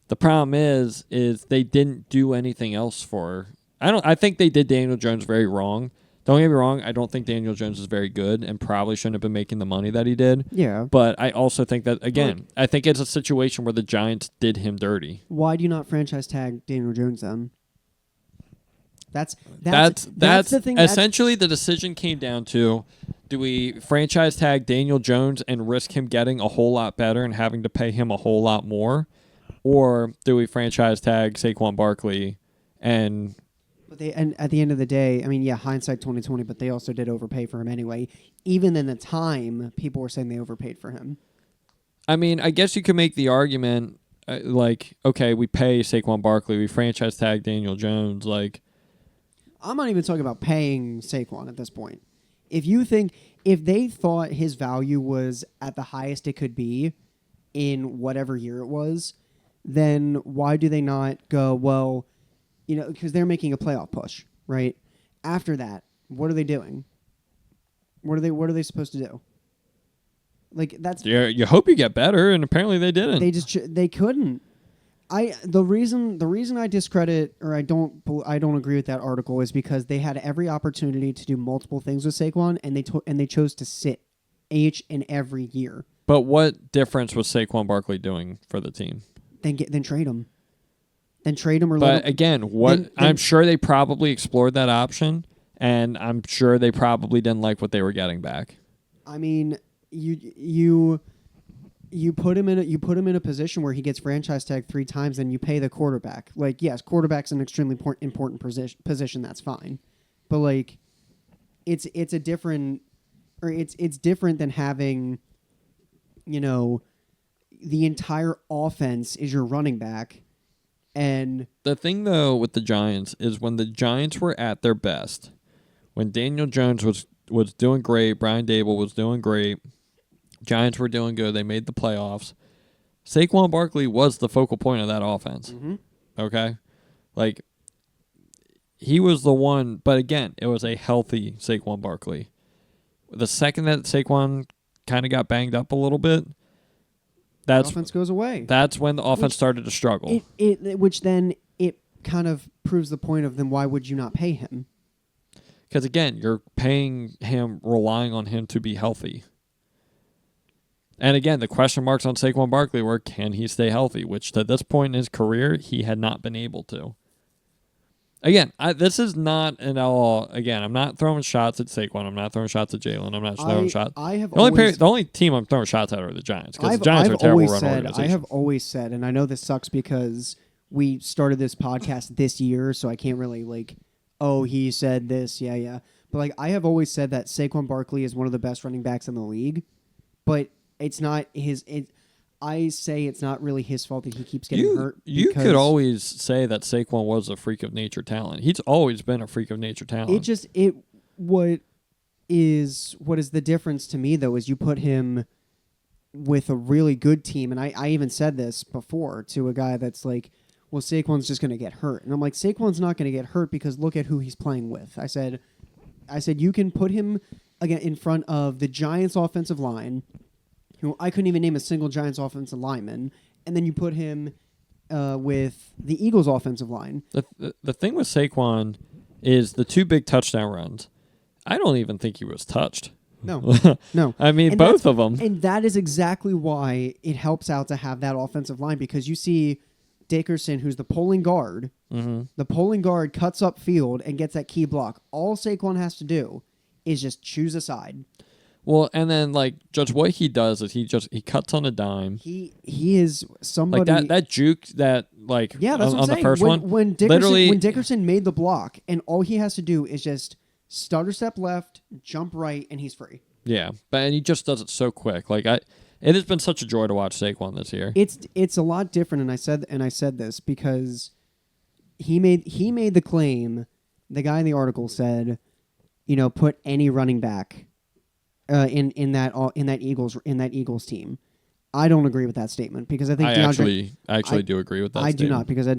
The problem is they didn't do anything else for. I think they did Daniel Jones very wrong. Don't get me wrong, I don't think Daniel Jones is very good and probably shouldn't have been making the money that he did. Yeah. But I also think that, again, I think it's a situation where the Giants did him dirty. Why do you not franchise tag Daniel Jones then? That's the thing. Essentially, the decision came down to, do we franchise tag Daniel Jones and risk him getting a whole lot better and having to pay him a whole lot more? Or do we franchise tag Saquon Barkley and... And at the end of the day, I mean, yeah, hindsight 2020, but they also did overpay for him anyway. Even in the time, people were saying they overpaid for him. I mean, I guess you could make the argument, okay, we pay Saquon Barkley, we franchise tag Daniel Jones, like... I'm not even talking about paying Saquon at this point. If they thought his value was at the highest it could be in whatever year it was, then why do they not go, well... because they're making a playoff push, right? After that, what are they doing? What are they supposed to do? Like that's you hope you get better, and apparently they didn't. They couldn't. The reason I discredit or I don't agree with that article is because they had every opportunity to do multiple things with Saquon, and they chose to sit each and every year. But what difference was Saquon Barkley doing for the team? Then trade him. Then trade him or But again, I'm sure they probably explored that option, and I'm sure they probably didn't like what they were getting back. I mean, you put him in a position where he gets franchise tagged 3 times, and you pay the quarterback. Like, yes, quarterback's an extremely important position. That's fine, but like, it's different than having, the entire offense is your running back. And the thing, though, with the Giants is when the Giants were at their best, when Daniel Jones was doing great, Brian Dable was doing great, Giants were doing good, they made the playoffs, Saquon Barkley was the focal point of that offense. Mm-hmm. Okay? Like, he was the one, but again, it was a healthy Saquon Barkley. The second that Saquon kind of got banged up a little bit, the offense goes away. That's when the offense started to struggle. Which then it kind of proves the point of then why would you not pay him? Because again, you're paying him, relying on him to be healthy. And again, the question marks on Saquon Barkley were, can he stay healthy? Which to this point in his career, he had not been able to. Again, this is not at all. Again, I'm not throwing shots at Saquon. I'm not throwing shots at Jalen. I'm not throwing shots. The only team I'm throwing shots at are the Giants, because the Giants are a terrible run organization. I have always said, and I know this sucks because we started this podcast this year, so I can't really he said this, yeah. But I have always said that Saquon Barkley is one of the best running backs in the league, but it's not his. I say it's not really his fault that he keeps getting hurt. You could always say that Saquon was a freak of nature talent. He's always been a freak of nature talent. What is the difference to me though is you put him with a really good team, and I even said this before to a guy that's like, well, Saquon's just going to get hurt, and I'm like, Saquon's not going to get hurt because look at who he's playing with. I said you can put him again in front of the Giants' offensive line, who I couldn't even name a single Giants offensive lineman, and then you put him with the Eagles' offensive line. The thing with Saquon is the 2 big touchdown runs. I don't even think he was touched. No. I mean, both of them. And that is exactly why it helps out to have that offensive line, because you see Dickerson, who's the pulling guard. Mm-hmm. The pulling guard cuts up field and gets that key block. All Saquon has to do is just choose a side. Well, and then Judge, what he does is he cuts on a dime. He is somebody that juke that that's on what I'm saying. The first one. When Dickerson made the block, and all he has to do is just stutter step left, jump right, and he's free. Yeah, and he just does it so quick. It has been such a joy to watch Saquon this year. It's a lot different, and I said this because he made the claim. The guy in the article said, put any running back in that Eagles team. I don't agree with that statement because I think I actually do agree with that. I do not, because I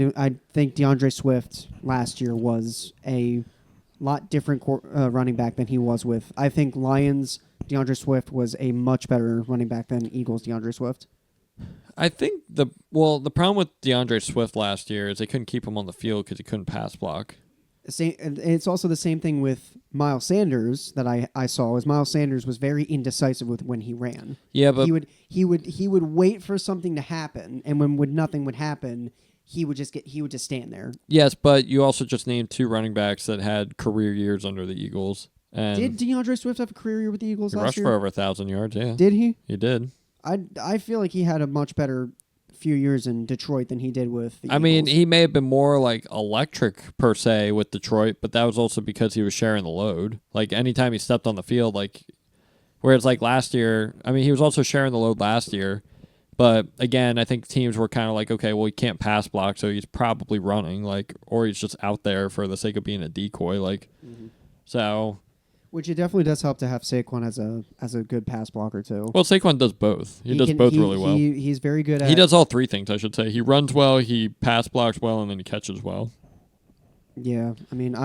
think DeAndre Swift last year was a lot different running back than he was with. I think Lions DeAndre Swift was a much better running back than Eagles DeAndre Swift. I think the problem with DeAndre Swift last year is they couldn't keep him on the field because he couldn't pass block. It's also the same thing with Miles Sanders that I saw. Is Miles Sanders was very indecisive with when he ran. Yeah, but he would wait for something to happen, and when nothing would happen, he would just stand there. Yes, but you also just named 2 running backs that had career years under the Eagles. And did DeAndre Swift have a career year with the Eagles last year? He rushed for over 1,000 yards. Yeah, did he? He did. I feel like he had a much better few years in Detroit than he did with the Eagles. I mean, he may have been more electric per se with Detroit, but that was also because he was sharing the load. Anytime he stepped on the field, whereas last year, I mean, he was also sharing the load last year, but again, I think teams were kind of okay, well, he can't pass block, so he's probably running, or he's just out there for the sake of being a decoy, so. Which it definitely does help to have Saquon as a good pass blocker too. Well, Saquon does both. He does both really well. He's very good at. He does all 3 things, I should say. He runs well, he pass blocks well, and then he catches well. Yeah, I mean,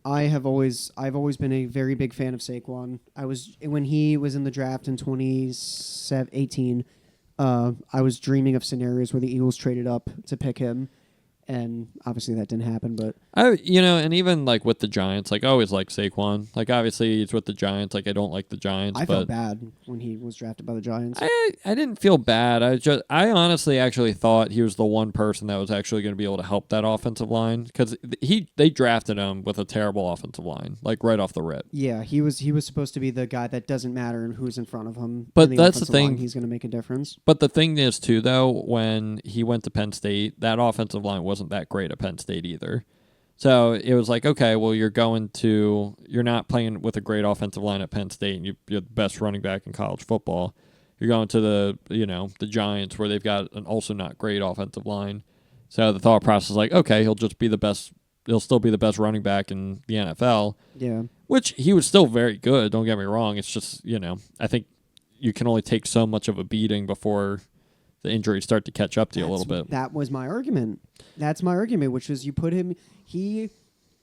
I've always been a very big fan of Saquon. When he was in the draft in 2018. I was dreaming of scenarios where the Eagles traded up to pick him. And obviously that didn't happen, but and even with the Giants, I always like Saquon. Obviously he's with the Giants. I don't like the Giants. I felt bad when he was drafted by the Giants. I didn't feel bad. I honestly actually thought he was the one person that was actually going to be able to help that offensive line, because they drafted him with a terrible offensive line, right off the rip. Yeah, he was supposed to be the guy that doesn't matter who's in front of him. But that's the thing. He's going to make a difference. But the thing is too, though, when he went to Penn State, that offensive line wasn't that great at Penn State either. So it was okay, well, you're not playing with a great offensive line at Penn State, and you're the best running back in college football. You're going to the Giants, where they've got an also not great offensive line. So the thought process is okay, he'll still be the best running back in the NFL. Yeah. Which he was still very good, don't get me wrong. It's just, I think you can only take so much of a beating before the injuries start to catch up to you a little bit. That was my argument. That's my argument, which was you put him. He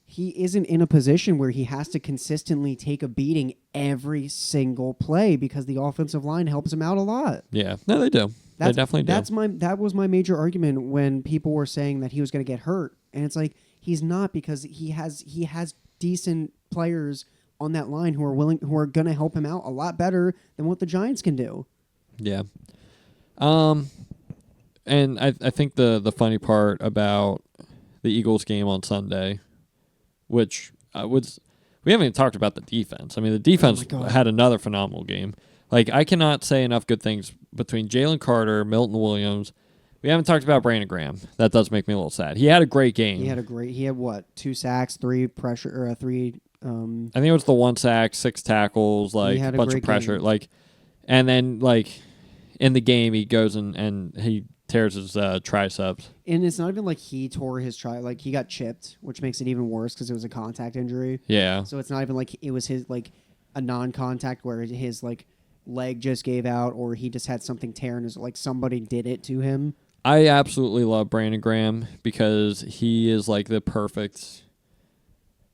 isn't in a position where he has to consistently take a beating every single play because the offensive line helps him out a lot. Yeah, no, they do. They definitely do. That was my major argument when people were saying that he was going to get hurt, and it's like he's not, because he has decent players on that line who are going to help him out a lot better than what the Giants can do. Yeah. And I think the funny part about the Eagles game on Sunday, which we haven't even talked about the defense. I mean, the defense had another phenomenal game. Like, I cannot say enough good things between Jalen Carter, Milton Williams. We haven't talked about Brandon Graham. That does make me a little sad. He had a great game. He had what? 2 sacks, 3 pressure, or 3. I think it was the 1 sack, 6 tackles, like a bunch of pressure, game. like, and then like in the game he goes and he tears his triceps. And it's not even like he tore his like he got chipped, which makes it even worse because it was a contact injury. Yeah. So it's not even like it was his like a non-contact where his like leg just gave out, or he just had something tear in his, like somebody did it to him. I absolutely love Brandon Graham because he is like the perfect.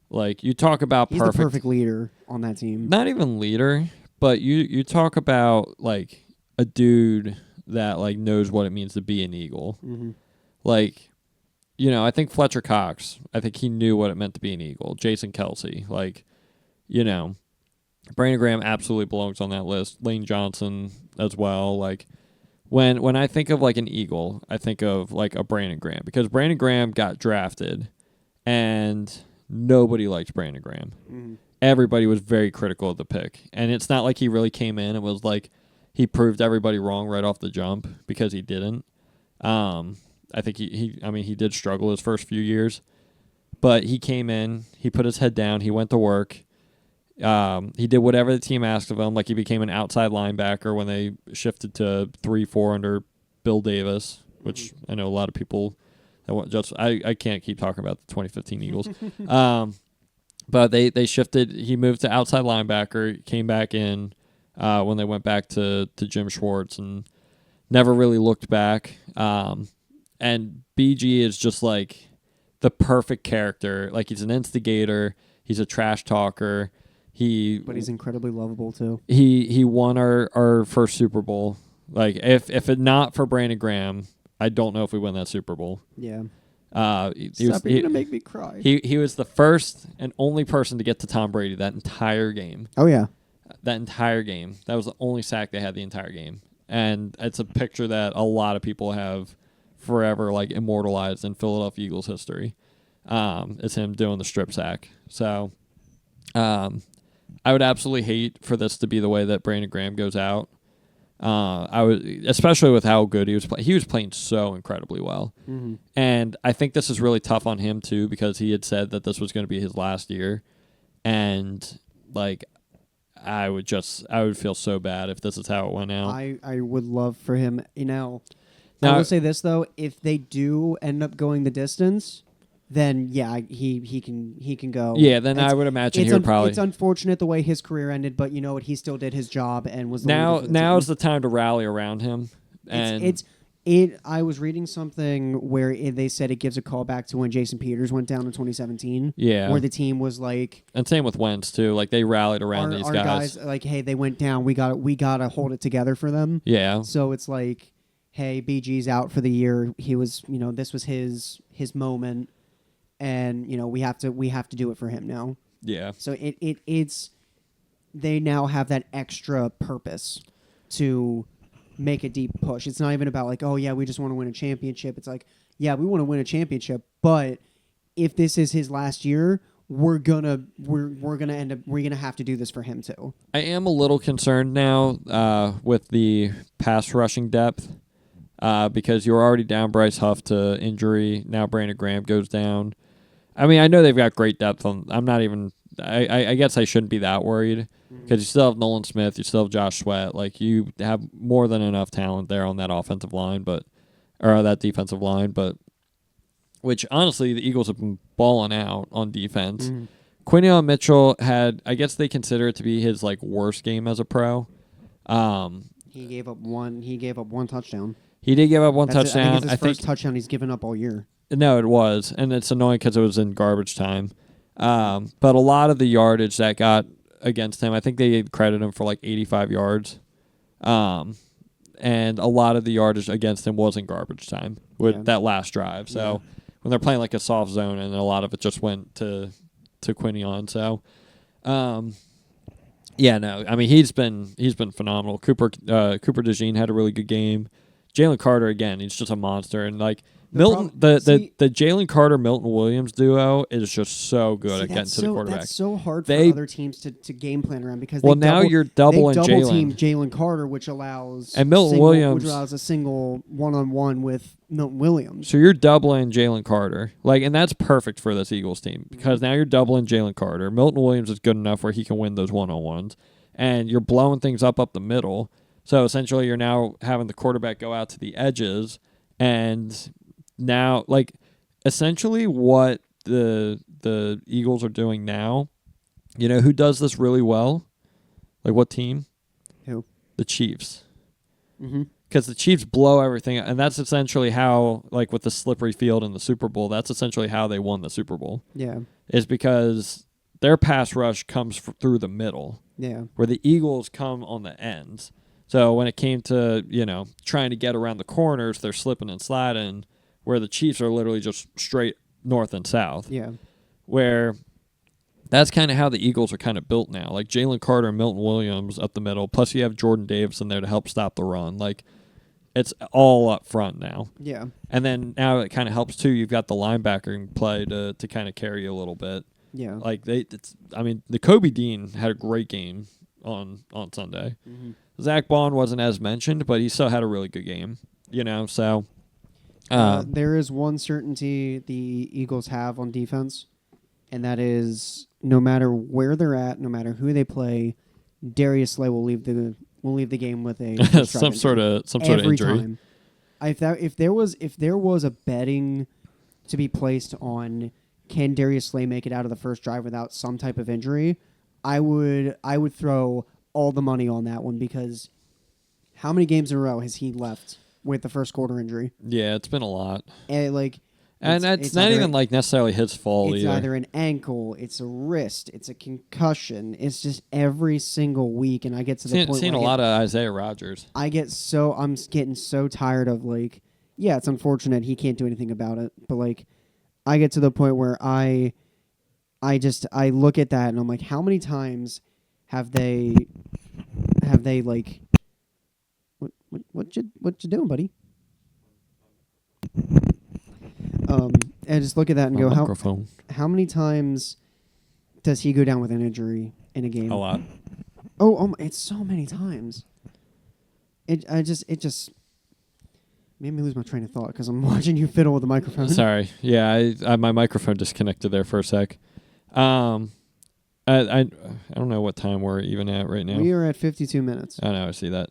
Like, you talk about He's the perfect leader on that team. Not even leader, but you talk about like a dude that like knows what it means to be an Eagle. Mm-hmm. Like, you know, I think Fletcher Cox, I think he knew what it meant to be an Eagle. Jason Kelsey, like, you know, Brandon Graham absolutely belongs on that list. Lane Johnson as well. Like, when I think of like an Eagle, I think of like a Brandon Graham, because Brandon Graham got drafted and nobody liked Brandon Graham. Mm-hmm. Everybody was very critical of the pick. And it's not like he really came in and was like, he proved everybody wrong right off the jump, because he didn't. I think he did struggle his first few years, but he came in, he put his head down, he went to work. He did whatever the team asked of him. Like, he became an outside linebacker when they shifted to 3-4 under Bill Davis, which I know a lot of people that want just. I can't keep talking about the 2015 Eagles. But they shifted. He moved to outside linebacker, came back in when they went back to Jim Schwartz, and never really looked back. And BG is just like the perfect character. Like, he's an instigator. He's a trash talker. But he's incredibly lovable too. He won our first Super Bowl. Like, if it not for Brandon Graham, I don't know if we win that Super Bowl. Yeah. You're gonna make me cry. He was the first and only person to get to Tom Brady that entire game. Oh yeah. That entire game. That was the only sack they had the entire game. And it's a picture that a lot of people have forever like immortalized in Philadelphia Eagles history. It's him doing the strip sack. So I would absolutely hate for this to be the way that Brandon Graham goes out. I would, especially with how good he was playing. He was playing so incredibly well. Mm-hmm. And I think this is really tough on him too, because he had said that this was going to be his last year. And like, I would feel so bad if this is how it went out. I would love for him, now I will say this though, if they do end up going the distance, then yeah, he can go. Yeah, then I would imagine he would probably. It's unfortunate the way his career ended, but you know what? He still did his job and was the now. leader for the Now team. is the time to rally around him. And I was reading something where they said it gives a call back to when Jason Peters went down in 2017. Yeah, where the team was like, and same with Wentz too. Like, they rallied around these guys. Like, hey, they went down. We gotta hold it together for them. Yeah. So it's like, hey, BG's out for the year. He was, this was his moment. And we have to do it for him now. Yeah. So it's they now have that extra purpose to make a deep push. It's not even about like, oh yeah, we just want to win a championship. It's like, yeah, we want to win a championship, but if this is his last year, we're gonna have to do this for him too. I am a little concerned now with the pass rushing depth because you're already down Bryce Huff to injury. Now Brandon Graham goes down. I mean, I know they've got great depth on. I'm not even. I guess I shouldn't be that worried because you still have Nolan Smith, you still have Josh Sweat. Like, you have more than enough talent there on that offensive line, or that defensive line. But which honestly, the Eagles have been balling out on defense. Mm-hmm. Quinion Mitchell had, I guess they consider it to be his like worst game as a pro. He gave up one touchdown. He did give up one touchdown. I think it's his first touchdown he's given up all year. No, it was, and it's annoying because it was in garbage time. But a lot of the yardage that got against him, I think they credited him for like 85 yards. and a lot of the yardage against him was in garbage time with Yeah. that last drive. So when they're playing like a soft zone, and a lot of it just went to Quinion. So, yeah, no, I mean he's been phenomenal. Cooper DeJean had a really good game. Jalen Carter again, he's just a monster, and like Milton, the Jalen Carter Milton Williams duo is just so good at getting to the quarterback. That's so hard for other teams to game plan around because now you're doubling they double team Jalen. Jalen Carter, which allows Williams, which allows a single 1-on-1 with Milton Williams. So you're doubling Jalen Carter, and that's perfect for this Eagles team because now you're doubling Jalen Carter. Milton Williams is good enough where he can win those 1-on-1s, and you're blowing things up the middle. So essentially, you're now having the quarterback go out to the edges, and now, essentially what the Eagles are doing now, who does this really well? Like what team? Who? The Chiefs. Mm-hmm. Because the Chiefs blow everything, and that's essentially how, with the slippery field in the Super Bowl, that's essentially how they won the Super Bowl. Yeah. Is because their pass rush comes through the middle. Yeah. Where the Eagles come on the ends. So when it came to, trying to get around the corners, they're slipping and sliding, where the Chiefs are literally just straight north and south. Yeah. Where that's kind of how the Eagles are kind of built now. Like Jalen Carter and Milton Williams up the middle, plus you have Jordan Davis in there to help stop the run. It's all up front now. Yeah. And then now it kind of helps, too. You've got the linebacker play to kind of carry you a little bit. Yeah. The Kobe Dean had a great game on Sunday. Mm-hmm. Zach Bond wasn't as mentioned, but he still had a really good game. So there is one certainty the Eagles have on defense, and that is no matter where they're at, no matter who they play, Darius Slay will leave the game with a some sort of injury. Time. If there was a betting to be placed on can Darius Slay make it out of the first drive without some type of injury, I would throw all the money on that one because how many games in a row has he left with the first quarter injury? Yeah, it's been a lot. And it's not even necessarily his fault it's either. It's either an ankle, it's a wrist, it's a concussion. It's just every single week, and I get to the point. Seen a lot of Isaiah Rodgers. I'm getting so tired of it's unfortunate he can't do anything about it, but I get to the point where I look at that and I'm like, how many times have they what you doing, buddy? And just look at that and go, how many times does he go down with an injury in a game? A lot. Oh, it's so many times. It just made me lose my train of thought because I'm watching you fiddle with the microphone. Sorry. Yeah, my microphone disconnected there for a sec. I don't know what time we're even at right now. We are at 52 minutes. I know, I see that.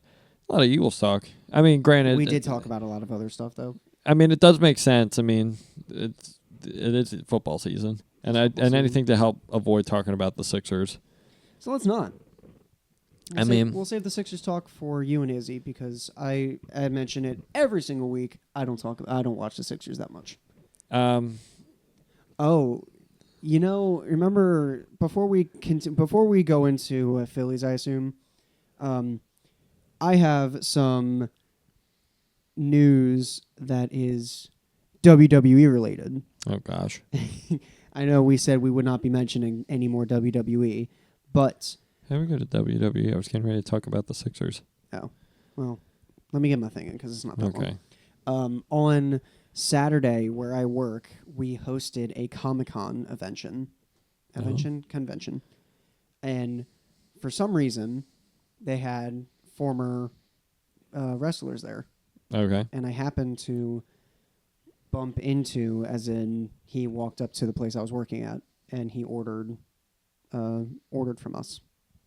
A lot of Eagles talk. I mean, granted, we did talk about a lot of other stuff though. I mean, it does make sense. I mean, it is football season, and anything to help avoid talking about the Sixers. So let's not. We'll save the Sixers talk for you and Izzy because I mention it every single week. I don't watch the Sixers that much. Remember before we go into Phillies, I assume, I have some news that is WWE related. Oh gosh. I know we said we would not be mentioning any more WWE, but how do we go to WWE? I was getting ready to talk about the Sixers. Oh, well, let me get my thing in because it's not that okay. long. On Saturday, where I work, we hosted a Comic-Con convention, and for some reason, they had former wrestlers there. Okay. And I happened to bump into, as in he walked up to the place I was working at, and he ordered from us.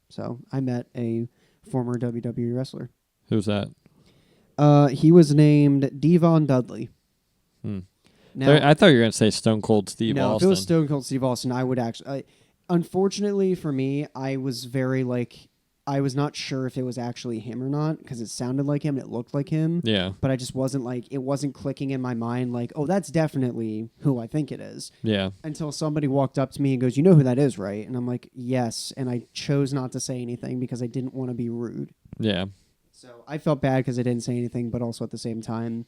So I met a former WWE wrestler. Who's that? He was named Devon Dudley. Now, I thought you were going to say Stone Cold Steve Austin. No, if it was Stone Cold Steve Austin, I would actually... unfortunately for me, I was I was not sure if it was actually him or not because it sounded like him and it looked like him. Yeah. But I just wasn't it wasn't clicking in my mind oh, that's definitely who I think it is. Yeah. Until somebody walked up to me and goes, you know who that is, right? And I'm like, yes. And I chose not to say anything because I didn't want to be rude. Yeah. So I felt bad because I didn't say anything, but also at the same time,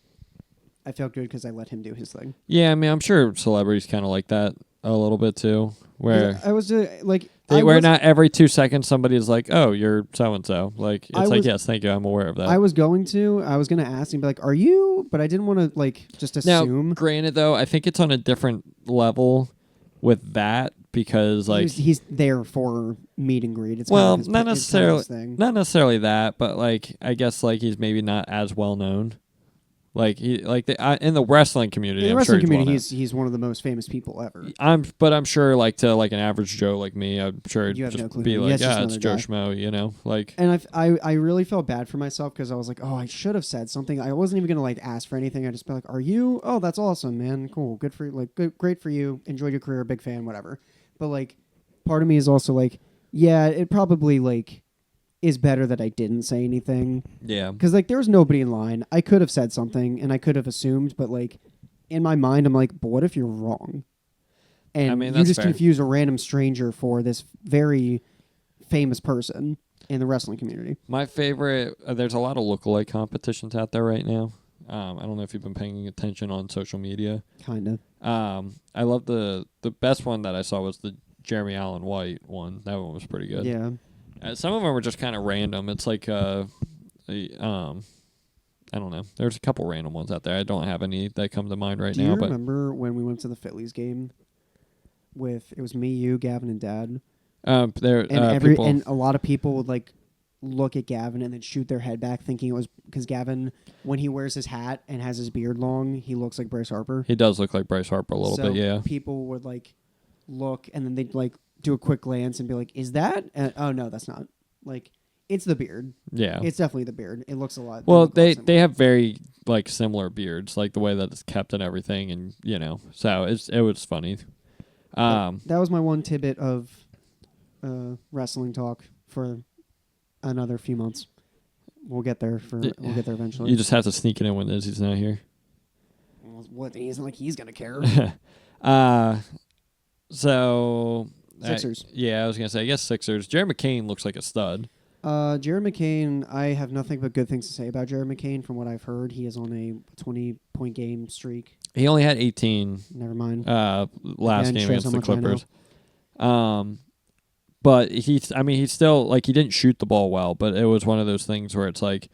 I felt good because I let him do his thing. Yeah, I mean, I'm sure celebrities kind of like that a little bit too, where I was like, where not every 2 seconds somebody is like, "Oh, you're so and so." Like it's like, "Yes, thank you, I'm aware of that." I was going to ask him, be like, "Are you?" But I didn't want to like just assume. Now, granted, though, I think it's on a different level with that because like he's there for meet and greet. It's well, kind of his, not it's kind of necessarily his thing. not necessarily that, but like I guess like he's maybe not as well known. Like he like in the wrestling community, In the I'm wrestling sure community, he's one of the most famous people ever. I'm sure like to like an average Joe like me, I'm sure You have just no clue be who- like, yes, just yeah, it's Joe another guy. Schmo, you know, like. And I really felt bad for myself because I was like, oh, I should have said something. I wasn't even gonna like ask for anything. I just be like, are you? Oh, that's awesome, man. Cool, good for you. Like, great for you. Enjoyed your career. Big fan. Whatever. But like, part of me is also like, yeah, it probably like is better that I didn't say anything. Yeah. Because like there was nobody in line. I could have said something and I could have assumed, but like in my mind, I'm like, but what if you're wrong? And I mean, you that's just fair. confuse a random stranger for this very famous person in the wrestling community. My favorite, there's a lot of lookalike competitions out there right now. I don't know if you've been paying attention on social media. Kind of. I love the best one that I saw was the Jeremy Allen White one. That one was pretty good. Yeah. Some of them were just kind of random. It's like I don't know. There's a couple random ones out there. I don't have any that come to mind right Do now. you But remember when we went to the Phillies game with it was me, you, Gavin, and Dad, there and people. and a lot of people would like look at Gavin and then shoot their head back, thinking it was because Gavin, when he wears his hat and has his beard long, he looks like Bryce Harper. He does look like Bryce Harper a little So bit. Yeah. people would like look and then they'd like do a quick glance and be like, "Is that?" And, oh no, that's not. Like, it's the beard. Yeah. It's definitely the beard. It looks a lot. Well, look a lot they similar. have very like similar beards, like the way that it's kept and everything, and you know, so it was funny. That was my one tidbit of wrestling talk for another few months. We'll get there we'll get there eventually. You just have to sneak it in when Izzy's not here. What? It isn't like he's gonna care. So Sixers. I was gonna say I guess Sixers. Jerry McCain looks like a stud. Jared McCain, I have nothing but good things to say about Jared McCain. From what I've heard, he is on a 20-point game streak. He only had 18. Never mind. Last Again, game shows against how the much I know. Clippers. But he's still like he didn't shoot the ball well, but it was one of those things where it's like,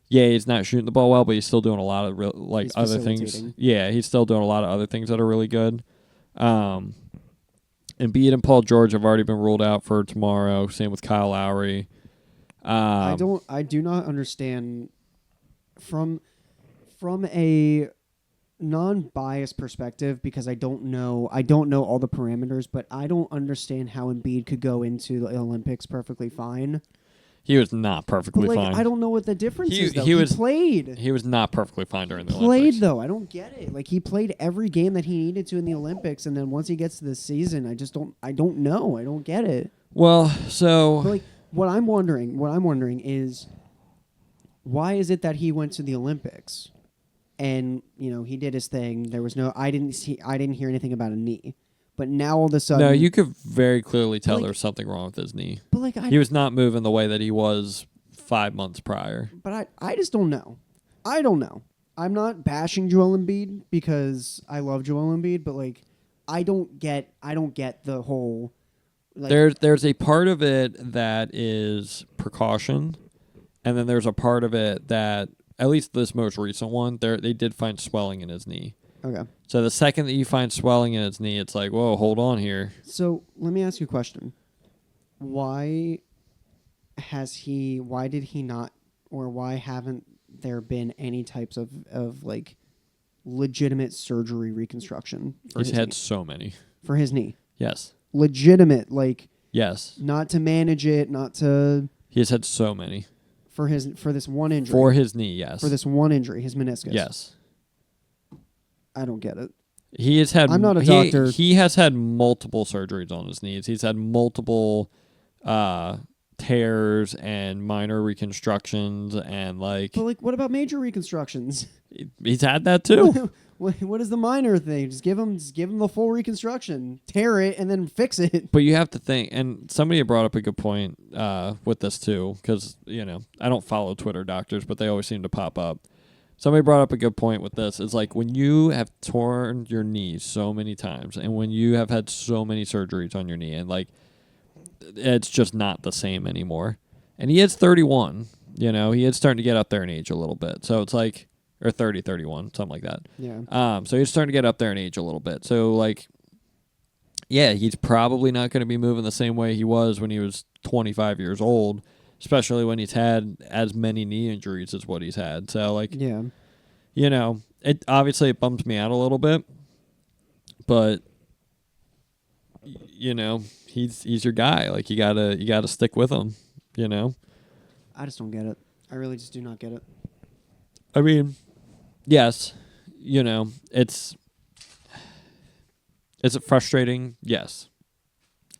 yeah, he's not shooting the ball well, but he's still doing a lot of He's other things. facilitating. Yeah, he's still doing a lot of other things that are really good. Embiid and Paul George have already been ruled out for tomorrow. Same with Kyle Lowry. I do not understand from a non-biased perspective because I don't know all the parameters, but I don't understand how Embiid could go into the Olympics perfectly fine. He was not perfectly But fine. I don't know what the difference is though. he was played. He was not perfectly fine during the Olympics. Played though. I don't get it. Like he played every game that he needed to in the Olympics, and then once he gets to the season, I don't know. I don't get it. Well, so But like what I'm wondering is why is it that he went to the Olympics and he did his thing. There was I didn't hear anything about a knee. But now all of a sudden no, you could very clearly tell Like- there was something wrong with his knee. But like He was not moving the way that he was 5 months prior. But I just don't know. I don't know. I'm not bashing Joel Embiid because I love Joel Embiid, but like I don't get the whole like There's a part of it that is precaution, and then there's a part of it that, at least this most recent one, they did find swelling in his knee. Okay. So the second that you find swelling in his knee, it's like, whoa, hold on here. So let me ask you a question. Why did he not, or why haven't there been any types of like legitimate surgery reconstruction for He's his had knee? so many. For his knee? Yes. Legitimate, like Yes. not to manage it, not to He has had so many. for this one injury. For his knee, yes. For this one injury, his meniscus. Yes. I don't get it. He has had. I'm not a doctor. He has had multiple surgeries on his knees. He's had multiple tears and minor reconstructions, and But like, what about major reconstructions? he's had that too. What is the minor thing? Just give him the full reconstruction, tear it, and then fix it. But you have to think, and somebody brought up a good point with this too, because I don't follow Twitter doctors, but they always seem to pop up. Somebody brought up a good point with this. It's like when you have torn your knee so many times, and when you have had so many surgeries on your knee, and like it's just not the same anymore. And he is 31. He is starting to get up there in age a little bit. So it's like, or 30, 31, something like that. Yeah. So he's starting to get up there in age a little bit. So like, yeah, he's probably not going to be moving the same way he was when he was 25 years old, especially when he's had as many knee injuries as what he's had. So like, Yeah. It obviously it bums me out a little bit, but he's your guy. Like you gotta stick with him. I just don't get it. I really just do not get it. I mean, yes, is it frustrating? Yes.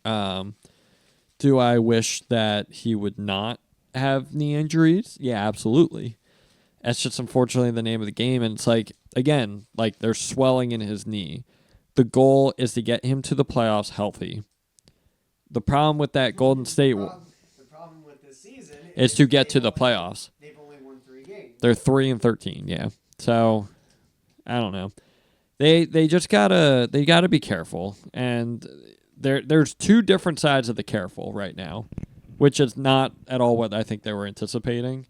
Do I wish that he would not have knee injuries? Yeah, absolutely. That's just unfortunately the name of the game. And it's like, again, like there's swelling in his knee. The goal is to get him to the playoffs healthy. The problem with that Golden State The problem with this season is to get to the playoffs. They've only won 3 games. They're 3-13, yeah. So I don't know. They just gotta be careful, and there's two different sides of the careful right now, which is not at all what I think they were anticipating.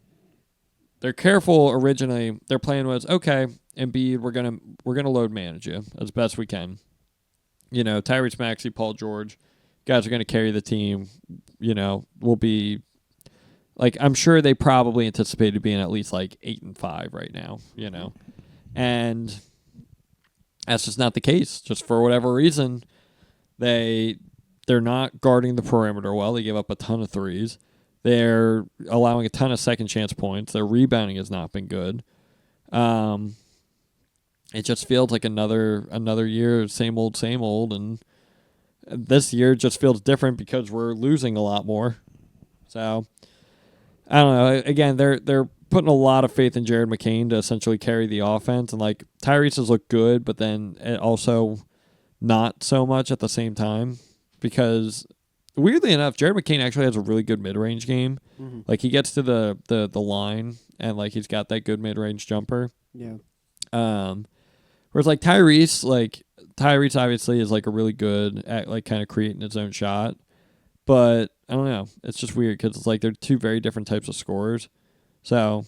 They're careful originally. Their plan was okay. Embiid, we're gonna load manage you as best we can. Tyrese Maxey, Paul George, guys are gonna carry the team. We'll be like I'm sure they probably anticipated being at least like 8-5 right now. And that's just not the case. Just for whatever reason, they're not guarding the perimeter well. They give up a ton of threes. They're allowing a ton of second chance points. Their rebounding has not been good. It just feels like another year, same old, and this year just feels different because we're losing a lot more. So I don't know. Again, they're putting a lot of faith in Jared McCain to essentially carry the offense, and like Tyrese has looked good, but then it also not so much at the same time because weirdly enough, Jared McCain actually has a really good mid-range game. Mm-hmm. Like he gets to the line and like he's got that good mid-range jumper. Yeah. Whereas like Tyrese obviously is like a really good at like kind of creating his own shot, but I don't know. It's just weird because it's like they're two very different types of scorers. So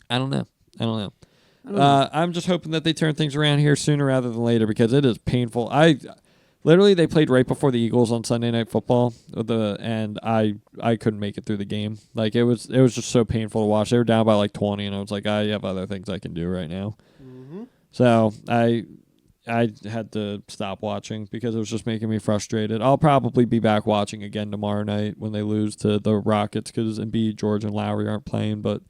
I don't know. I'm just hoping that they turn things around here sooner rather than later because it is painful. They played right before the Eagles on Sunday Night Football, and I couldn't make it through the game. Like it was just so painful to watch. They were down by like 20, and I was like, I have other things I can do right now. Mm-hmm. So I had to stop watching because it was just making me frustrated. I'll probably be back watching again tomorrow night when they lose to the Rockets because Embiid, George, and Lowry aren't playing. But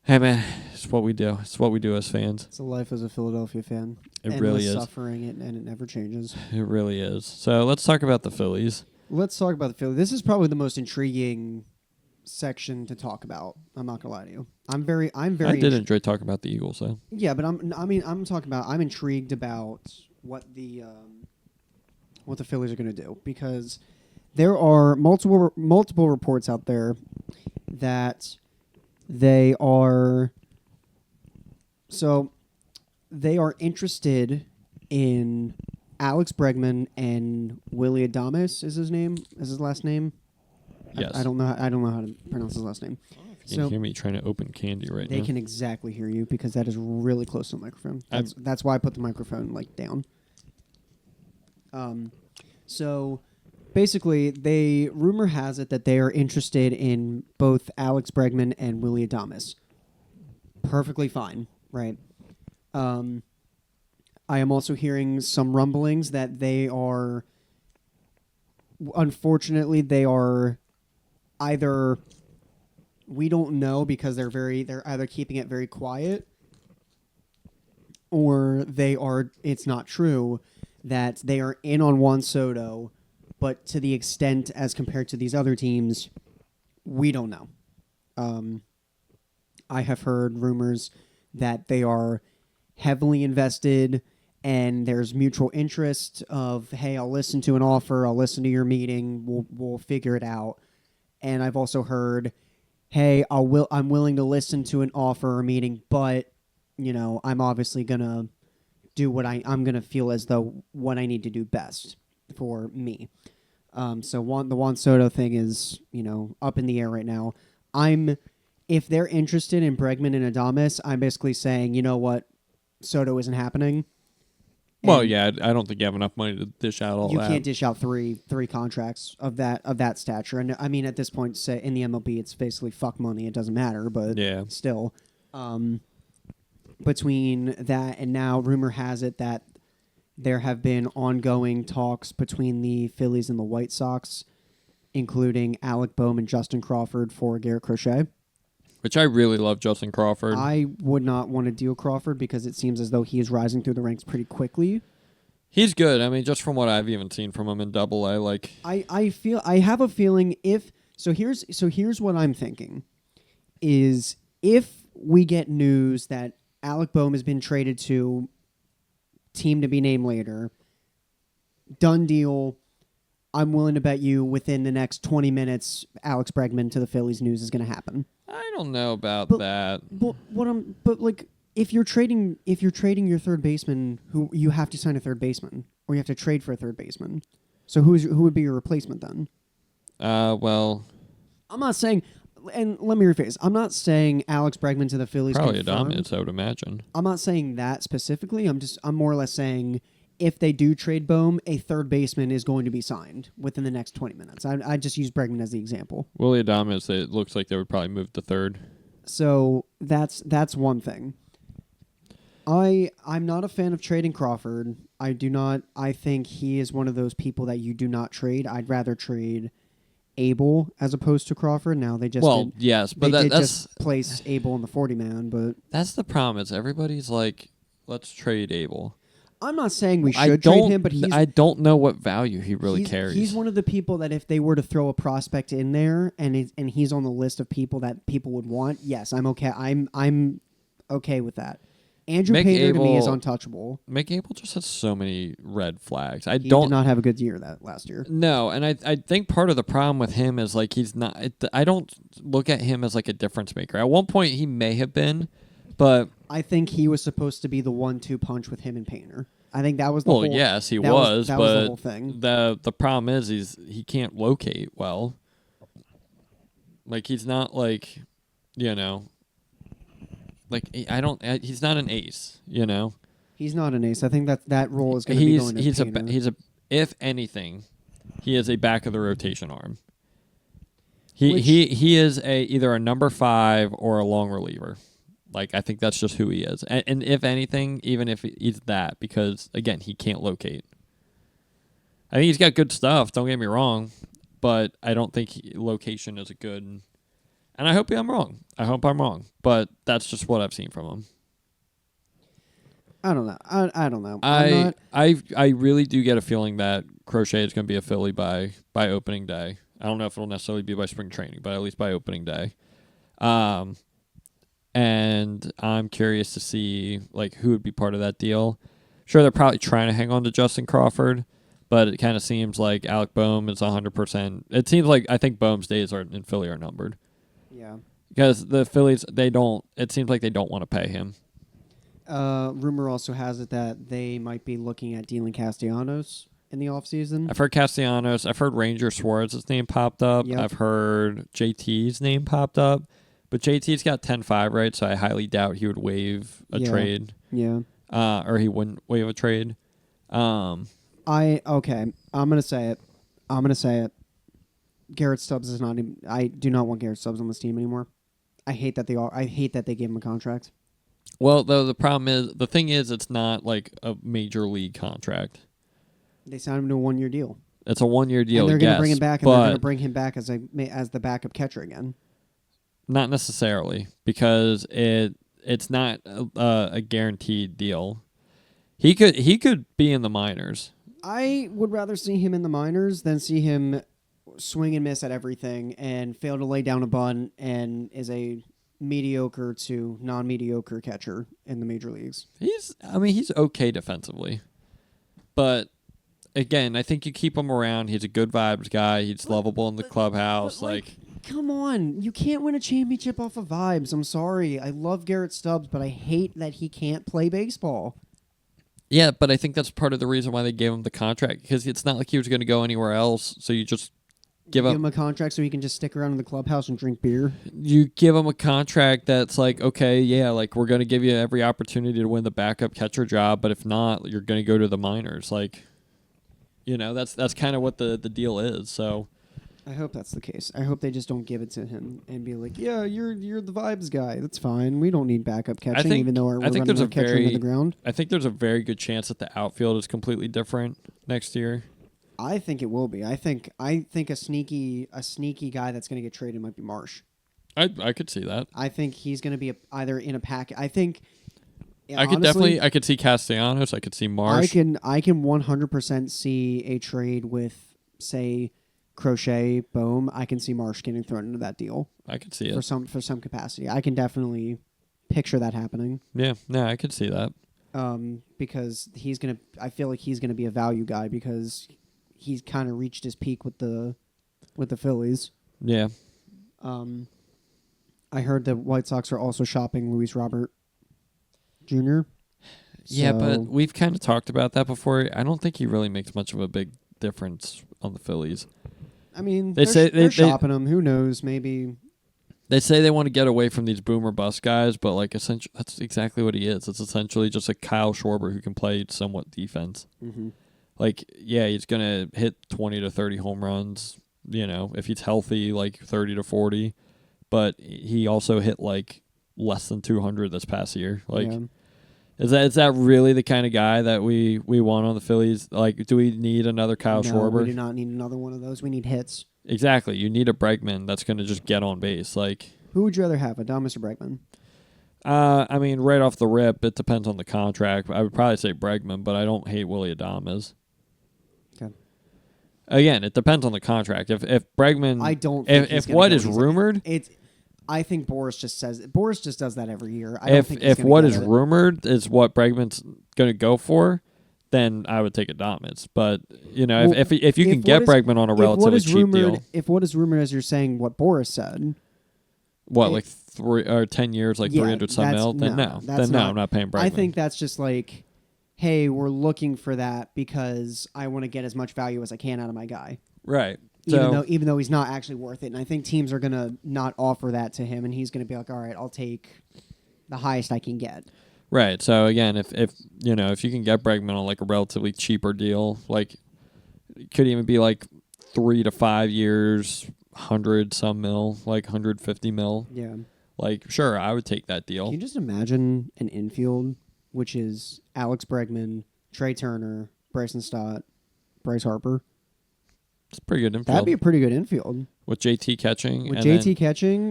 hey, man, it's what we do. It's what we do as fans. It's a life as a Philadelphia fan. It really is. Suffering it, and it never changes. It really is. So let's talk about the Phillies. Let's talk about the Phillies. This is probably the most intriguing section to talk about. I'm not gonna lie to you. I'm very. I did enjoy talking about the Eagles, though. Yeah, but I'm intrigued about what the Phillies are gonna do because there are multiple reports out there that they are interested in Alex Bregman and Willie Adames is his last name. Yes. I don't know how to pronounce his last name. You can hear me trying to open candy right now. They can exactly hear you because that is really close to the microphone. That's why I put the microphone like down. So basically, rumor has it that they are interested in both Alex Bregman and Willie Adames. Perfectly fine, right? I am also hearing some rumblings that they are either, we don't know because they're either keeping it very quiet or it's not true that they are in on Juan Soto, but to the extent as compared to these other teams, we don't know. I have heard rumors that they are heavily invested and there's mutual interest of, hey, I'll listen to an offer, I'll listen to your meeting, we'll figure it out. And I've also heard, hey, I'm willing to listen to an offer or meeting, but I'm obviously gonna do what I'm gonna feel as though what I need to do best for me. So the Juan Soto thing is up in the air right now. If they're interested in Bregman and Adames, I'm basically saying, you know what, Soto isn't happening. Well, yeah, I don't think you have enough money to dish out all you that. You can't dish out three contracts of that stature. And I mean, at this point, say in the MLB, it's basically fuck money. It doesn't matter, but yeah. Still, between that and now, rumor has it that there have been ongoing talks between the Phillies and the White Sox, including Alec Bohm and Justin Crawford for Garrett Crochet. Which I really love Justin Crawford. I would not want to deal Crawford because it seems as though he is rising through the ranks pretty quickly. He's good. I mean, just from what I've even seen from him in Double-A, like I have a feeling here's what I'm thinking is if we get news that Alec Bohm has been traded to team to be named later, done deal. I'm willing to bet you within the next 20 minutes, Alex Bregman to the Phillies news is going to happen. I don't know about that. But if you're trading your third baseman, who you have to sign a third baseman, or you have to trade for a third baseman. So who would be your replacement then? Well, I'm not saying, and let me rephrase. I'm not saying Alex Bregman to the Phillies. Probably Adames, I would imagine. I'm not saying that specifically. I'm more or less saying, if they do trade Bohm, a third baseman is going to be signed within the next 20 minutes. I just use Bregman as the example. Willie Adames, it looks like they would probably move to third. So that's one thing. I'm not a fan of trading Crawford. I think he is one of those people that you do not trade. I'd rather trade Abel as opposed to Crawford. Now they just yes, but that's just place Abel in the 40-man, but that's the problem. Is everybody's like, let's trade Abel. I'm not saying we should trade him, but I don't know what value he really carries. He's one of the people that if they were to throw a prospect in there and he's on the list of people that people would want, yes, I'm okay. I'm okay with that. Andrew Painter to me is untouchable. Mick Abel just has so many red flags. He did not have a good year that last year. No, and I think part of the problem with him is like he's not. I don't look at him as like a difference maker. At one point he may have been, but I think he was supposed to be the 1-2 punch with him and Painter. I think that was the whole. Well, yes, he was, but was the whole thing. The problem is he can't locate well. Like he's not like, like he's not an ace, He's not an ace. I think that role is going to be going to Painter. He's a if anything, he is a back of the rotation arm. He is either a number 5 or a long reliever. Like, I think that's just who he is. And if anything, even if he's that, because, again, he can't locate. I think he's got good stuff, don't get me wrong, but I don't think location is a good... And I hope I'm wrong. I hope I'm wrong, but that's just what I've seen from him. I don't know. I don't know. I really do get a feeling that Crochet is going to be a Philly by opening day. I don't know if it'll necessarily be by spring training, but at least by opening day. And I'm curious to see like who would be part of that deal. Sure, they're probably trying to hang on to Justin Crawford, but it kind of seems like Alec Bohm is 100%. It seems like I think Bohm's days in Philly are numbered. Yeah. Because the Phillies, it seems like they don't want to pay him. Rumor also has it that they might be looking at dealing Castellanos in the offseason. I've heard Castellanos. I've heard Ranger Suarez's name popped up. Yep. I've heard JT's name popped up. But JT's got 10-5, right? So I highly doubt he would waive a trade. Yeah. Or he wouldn't waive a trade. I'm gonna say it. Garrett Stubbs is not. I do not want Garrett Stubbs on this team anymore. I hate that they gave him a contract. Well, the thing is, it's not like a major league contract. They signed him to a 1-year deal. It's a 1-year deal. And they're going to bring him back, and they're going to bring him back as the backup catcher again. Not necessarily, because it's not a guaranteed deal. He could be in the minors. I would rather see him in the minors than see him swing and miss at everything and fail to lay down a bunt and is a mediocre to non-mediocre catcher in the major leagues. He's okay defensively. But again, I think you keep him around. He's a good vibes guy. He's lovable in the clubhouse. Like, come on. You can't win a championship off of vibes. I'm sorry. I love Garrett Stubbs, but I hate that he can't play baseball. yeah, but I think that's part of the reason why they gave him the contract, because it's not like he was going to go anywhere else. So you just give him a contract so he can just stick around in the clubhouse and drink beer. You give him a contract that's like, okay, yeah, like we're going to give you every opportunity to win the backup catcher job, but if not, you're going to go to the minors. Like, that's kind of what the deal is. So I hope that's the case. I hope they just don't give it to him and be like, yeah, you're the vibes guy. That's fine. We don't need backup catching, even though we're running our catcher into the ground. I think there's a very good chance that the outfield is completely different next year. I think it will be. I think a sneaky guy that's going to get traded might be Marsh. I could see that. I think he's going to be either in a pack. I think. I could see Castellanos. I could see Marsh. I can 100% see a trade with, say, Crochet, Bohm. I can see Marsh getting thrown into that deal. I could see it for some capacity. I can definitely picture that happening. Yeah, I could see that. Because I feel like he's gonna be a value guy because he's kind of reached his peak with the Phillies. Yeah. I heard the White Sox are also shopping Luis Robert Jr. Yeah, but we've kind of talked about that before. I don't think he really makes much of a big difference on the Phillies. I mean, they're shopping him. Who knows? Maybe. They say they want to get away from these boomer bust guys, but like essentially, that's exactly what he is. It's essentially just a Kyle Schwarber who can play somewhat defense. Mm-hmm. Like, yeah, he's gonna hit 20 to 30 home runs. If he's healthy, like 30 to 40. But he also hit like less than 200 this past year. Like, yeah. Is that really the kind of guy that we want on the Phillies? Like, do we need another Kyle Schwarber? We do not need another one of those. We need hits. Exactly. You need a Bregman that's going to just get on base. Like, who would you rather have, Adames or Bregman? I mean, right off the rip, it depends on the contract. I would probably say Bregman, but I don't hate Willie Adames. Okay. Again, it depends on the contract. If Bregman, I don't. Think if what is rumored, I think Boris just does that every year. If what is rumored is what Bregman's going to go for, then I would take Adames. But if you can get Bregman on a relatively cheap deal, if what is rumored as you're saying what Boris said, like 3 or 10 years, like 300 some mil, then no, I'm not paying Bregman. I think that's just like, hey, we're looking for that because I want to get as much value as I can out of my guy. Right. Even though he's not actually worth it. And I think teams are going to not offer that to him, and he's going to be like, all right, I'll take the highest I can get. Right. So, again, if you can get Bregman on like a relatively cheaper deal, like it could even be like 3 to 5 years, 100 some mil, like 150 mil. Yeah. Like, sure, I would take that deal. Can you just imagine an infield, which is Alex Bregman, Trey Turner, Bryson Stott, Bryce Harper? It's a pretty good infield. That'd be a pretty good infield with JT catching.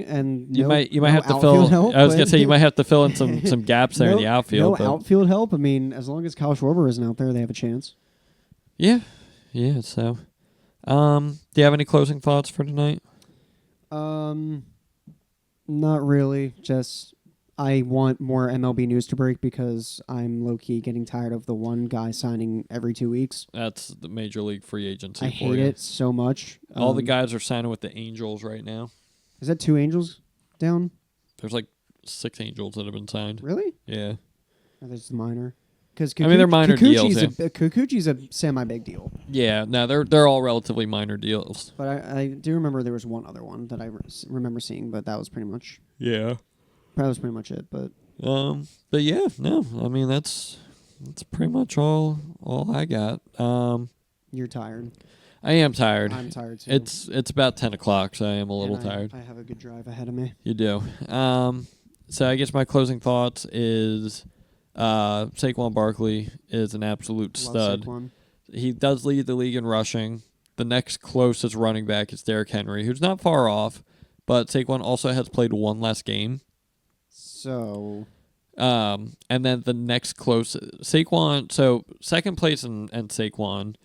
And you might have to fill. Help, I was gonna say you might have to fill in some gaps there in the outfield. Outfield help. I mean, as long as Kyle Schwarber isn't out there, they have a chance. Yeah. So, do you have any closing thoughts for tonight? Not really. Just I want more MLB news to break because I'm low-key getting tired of the one guy signing every 2 weeks. That's the major league free agency. I hate it so much. All the guys are signing with the Angels right now. Is that 2 Angels down? There's like 6 Angels that have been signed. Really? Yeah. Oh, that's minor. Because they're minor deals. Kikuchi's a semi-big deal. Yeah, no, they're all relatively minor deals. But I do remember there was one other one that I remember seeing, but that was pretty much... Yeah. That was pretty much it, but yeah, no, I mean that's pretty much all I got. You're tired. I am tired. I'm tired too. It's about 10 o'clock, so I am a little tired. I have a good drive ahead of me. You do. So I guess my closing thoughts is Saquon Barkley is an absolute stud. Saquon. He does lead the league in rushing. The next closest running back is Derrick Henry, who's not far off, but Saquon also has played one less game. So, and then the next Saquon. So second place and Saquon,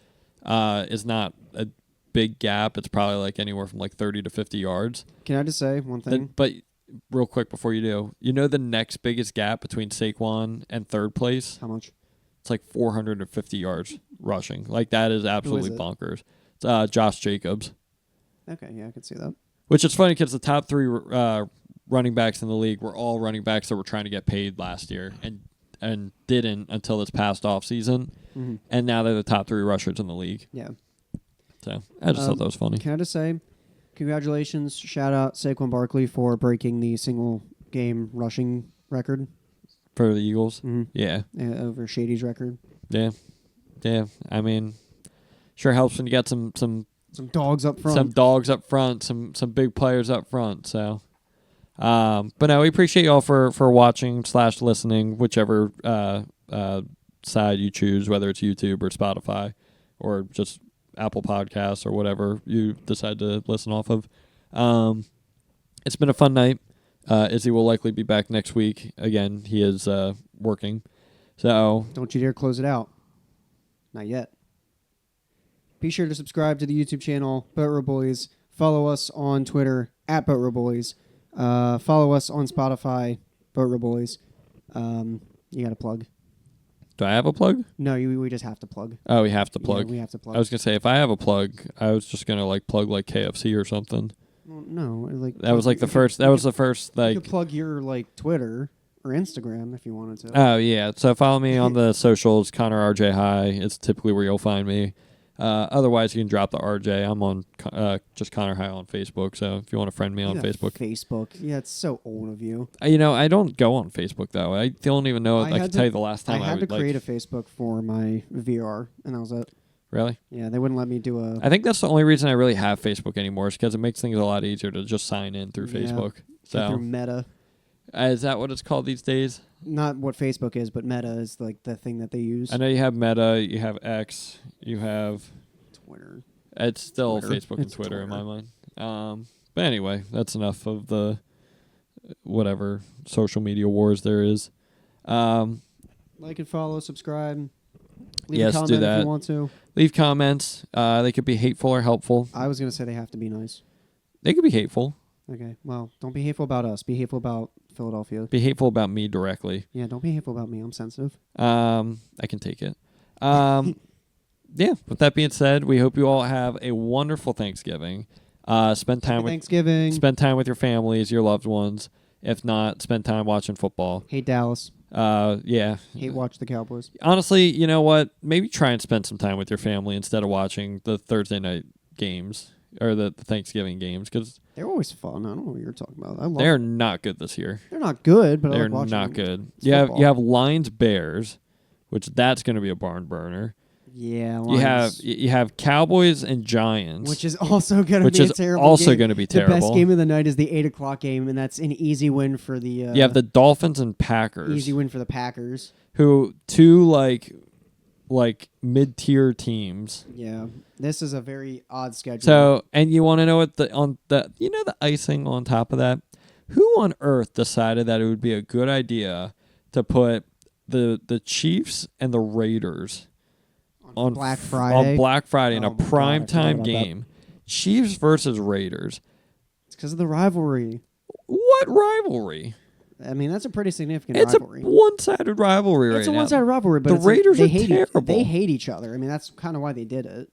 is not a big gap. It's probably like anywhere from like 30 to 50 yards. Can I just say one thing? But real quick before you do, you know the next biggest gap between Saquon and third place? How much? It's like 450 yards rushing. Like, that is absolutely it? bonkers. It's Josh Jacobs. Okay, yeah, I can see that. Which is funny because the top three running backs in the league were all running backs that were trying to get paid last year and didn't until this past offseason. Mm-hmm. And now they're the top three rushers in the league. Yeah. So I just thought that was funny. Can I just say, congratulations, shout out Saquon Barkley for breaking the single game rushing record. For the Eagles? Mm-hmm. Yeah. Over Shady's record. Yeah. Yeah. I mean, sure helps when you got some dogs up front. Some dogs up front, some big players up front. So, but no, we appreciate y'all for watching / listening, whichever side you choose, whether it's YouTube or Spotify or just Apple Podcasts or whatever you decide to listen off of. It's been a fun night. Izzy will likely be back next week. Again, he is working. So don't you dare close it out. Not yet. Be sure to subscribe to the YouTube channel, Boat Row Boys. Follow us on Twitter, @Boat Row Boys. Follow us on Spotify, Boat Row Boys. You got to plug. Do I have a plug? No, we just have to plug. Oh, we have to plug. Yeah, we have to plug. I was going to say, if I have a plug, I was just going to plug KFC or something. Well, no, that was the first. That was the first. You could plug your Twitter or Instagram if you wanted to. Oh yeah, so follow me on the socials. Connor RJ High. It's typically where you'll find me. Otherwise, you can drop the RJ. I'm on just Connor High on Facebook. So if you want to friend me on Facebook. Facebook. Yeah, it's so old of you. I don't go on Facebook though. I don't even know. I can tell you the last time I had to create a Facebook for my VR, and that was it. Really? Yeah, they wouldn't let me do a... I think that's the only reason I really have Facebook anymore is because it makes things a lot easier to just sign in through Facebook. So through Meta. Is that what it's called these days? Not what Facebook is, but Meta is the thing that they use. I know you have Meta, you have X, you have... Twitter. It's still Facebook and Twitter in my mind. But anyway, that's enough of the whatever social media wars there is. Like and follow, subscribe. Leave a comment do that. if you want to. Leave comments. They could be hateful or helpful. I was going to say they have to be nice. They could be hateful. Okay. Well, don't be hateful about us. Be hateful about Philadelphia. Be hateful about me directly. Yeah, don't be hateful about me. I'm sensitive. I can take it. Yeah, with that being said, we hope you all have a wonderful Thanksgiving. Spend time with your families, your loved ones. If not, spend time watching football. Hate Dallas. Yeah. Hate watch the Cowboys. Honestly, you know what? Maybe try and spend some time with your family instead of watching the Thursday night games or the Thanksgiving games because they're always fun. I don't know what you're talking about. They're not good this year. They're not good, but they're I like watching not good. It's you football. have Lions Bears, which that's going to be a barn burner. Yeah, Lions. You have Cowboys and Giants, which is also going to be a terrible game. Going to be terrible. The best game of the night is the 8:00 game, and that's an easy win for the. You have the Dolphins and Packers. Easy win for the Packers. Who two like mid-tier teams. Yeah, this is a very odd schedule. So, and you want to know what the icing on top of that? Who on earth decided that it would be a good idea to put the Chiefs and the Raiders on Black Friday? On Black Friday in a God, primetime game. Chiefs versus Raiders. It's because of the rivalry. What rivalry? I mean, that's a pretty significant rivalry. It's a one-sided rivalry right now. It's a one-sided rivalry, but the Raiders are terrible. They hate each other. I mean, that's kind of why they did it.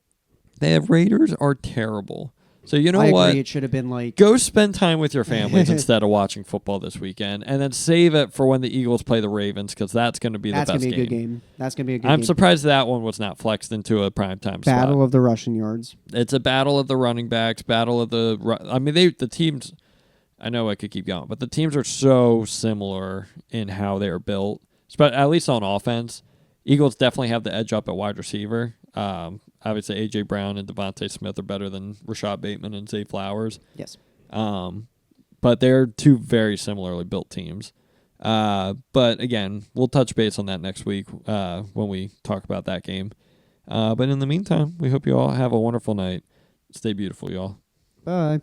The Raiders are terrible. So you know I what? agree. It should have been like... Go spend time with your families instead of watching football this weekend, and then save it for when the Eagles play the Ravens because that's going to be the best game. That's going to be a good game. That's going to be a good game. I'm surprised that one was not flexed into a primetime slot. Battle of the rushing yards. It's a battle of the running backs, battle of the... I mean, the teams... I know I could keep going, but the teams are so similar in how they are built, but at least on offense. Eagles definitely have the edge up at wide receiver. Obviously, A.J. Brown and Devontae Smith are better than Rashad Bateman and Zay Flowers. Yes. But they're two very similarly built teams. But again, we'll touch base on that next week when we talk about that game. But in the meantime, we hope you all have a wonderful night. Stay beautiful, y'all. Bye.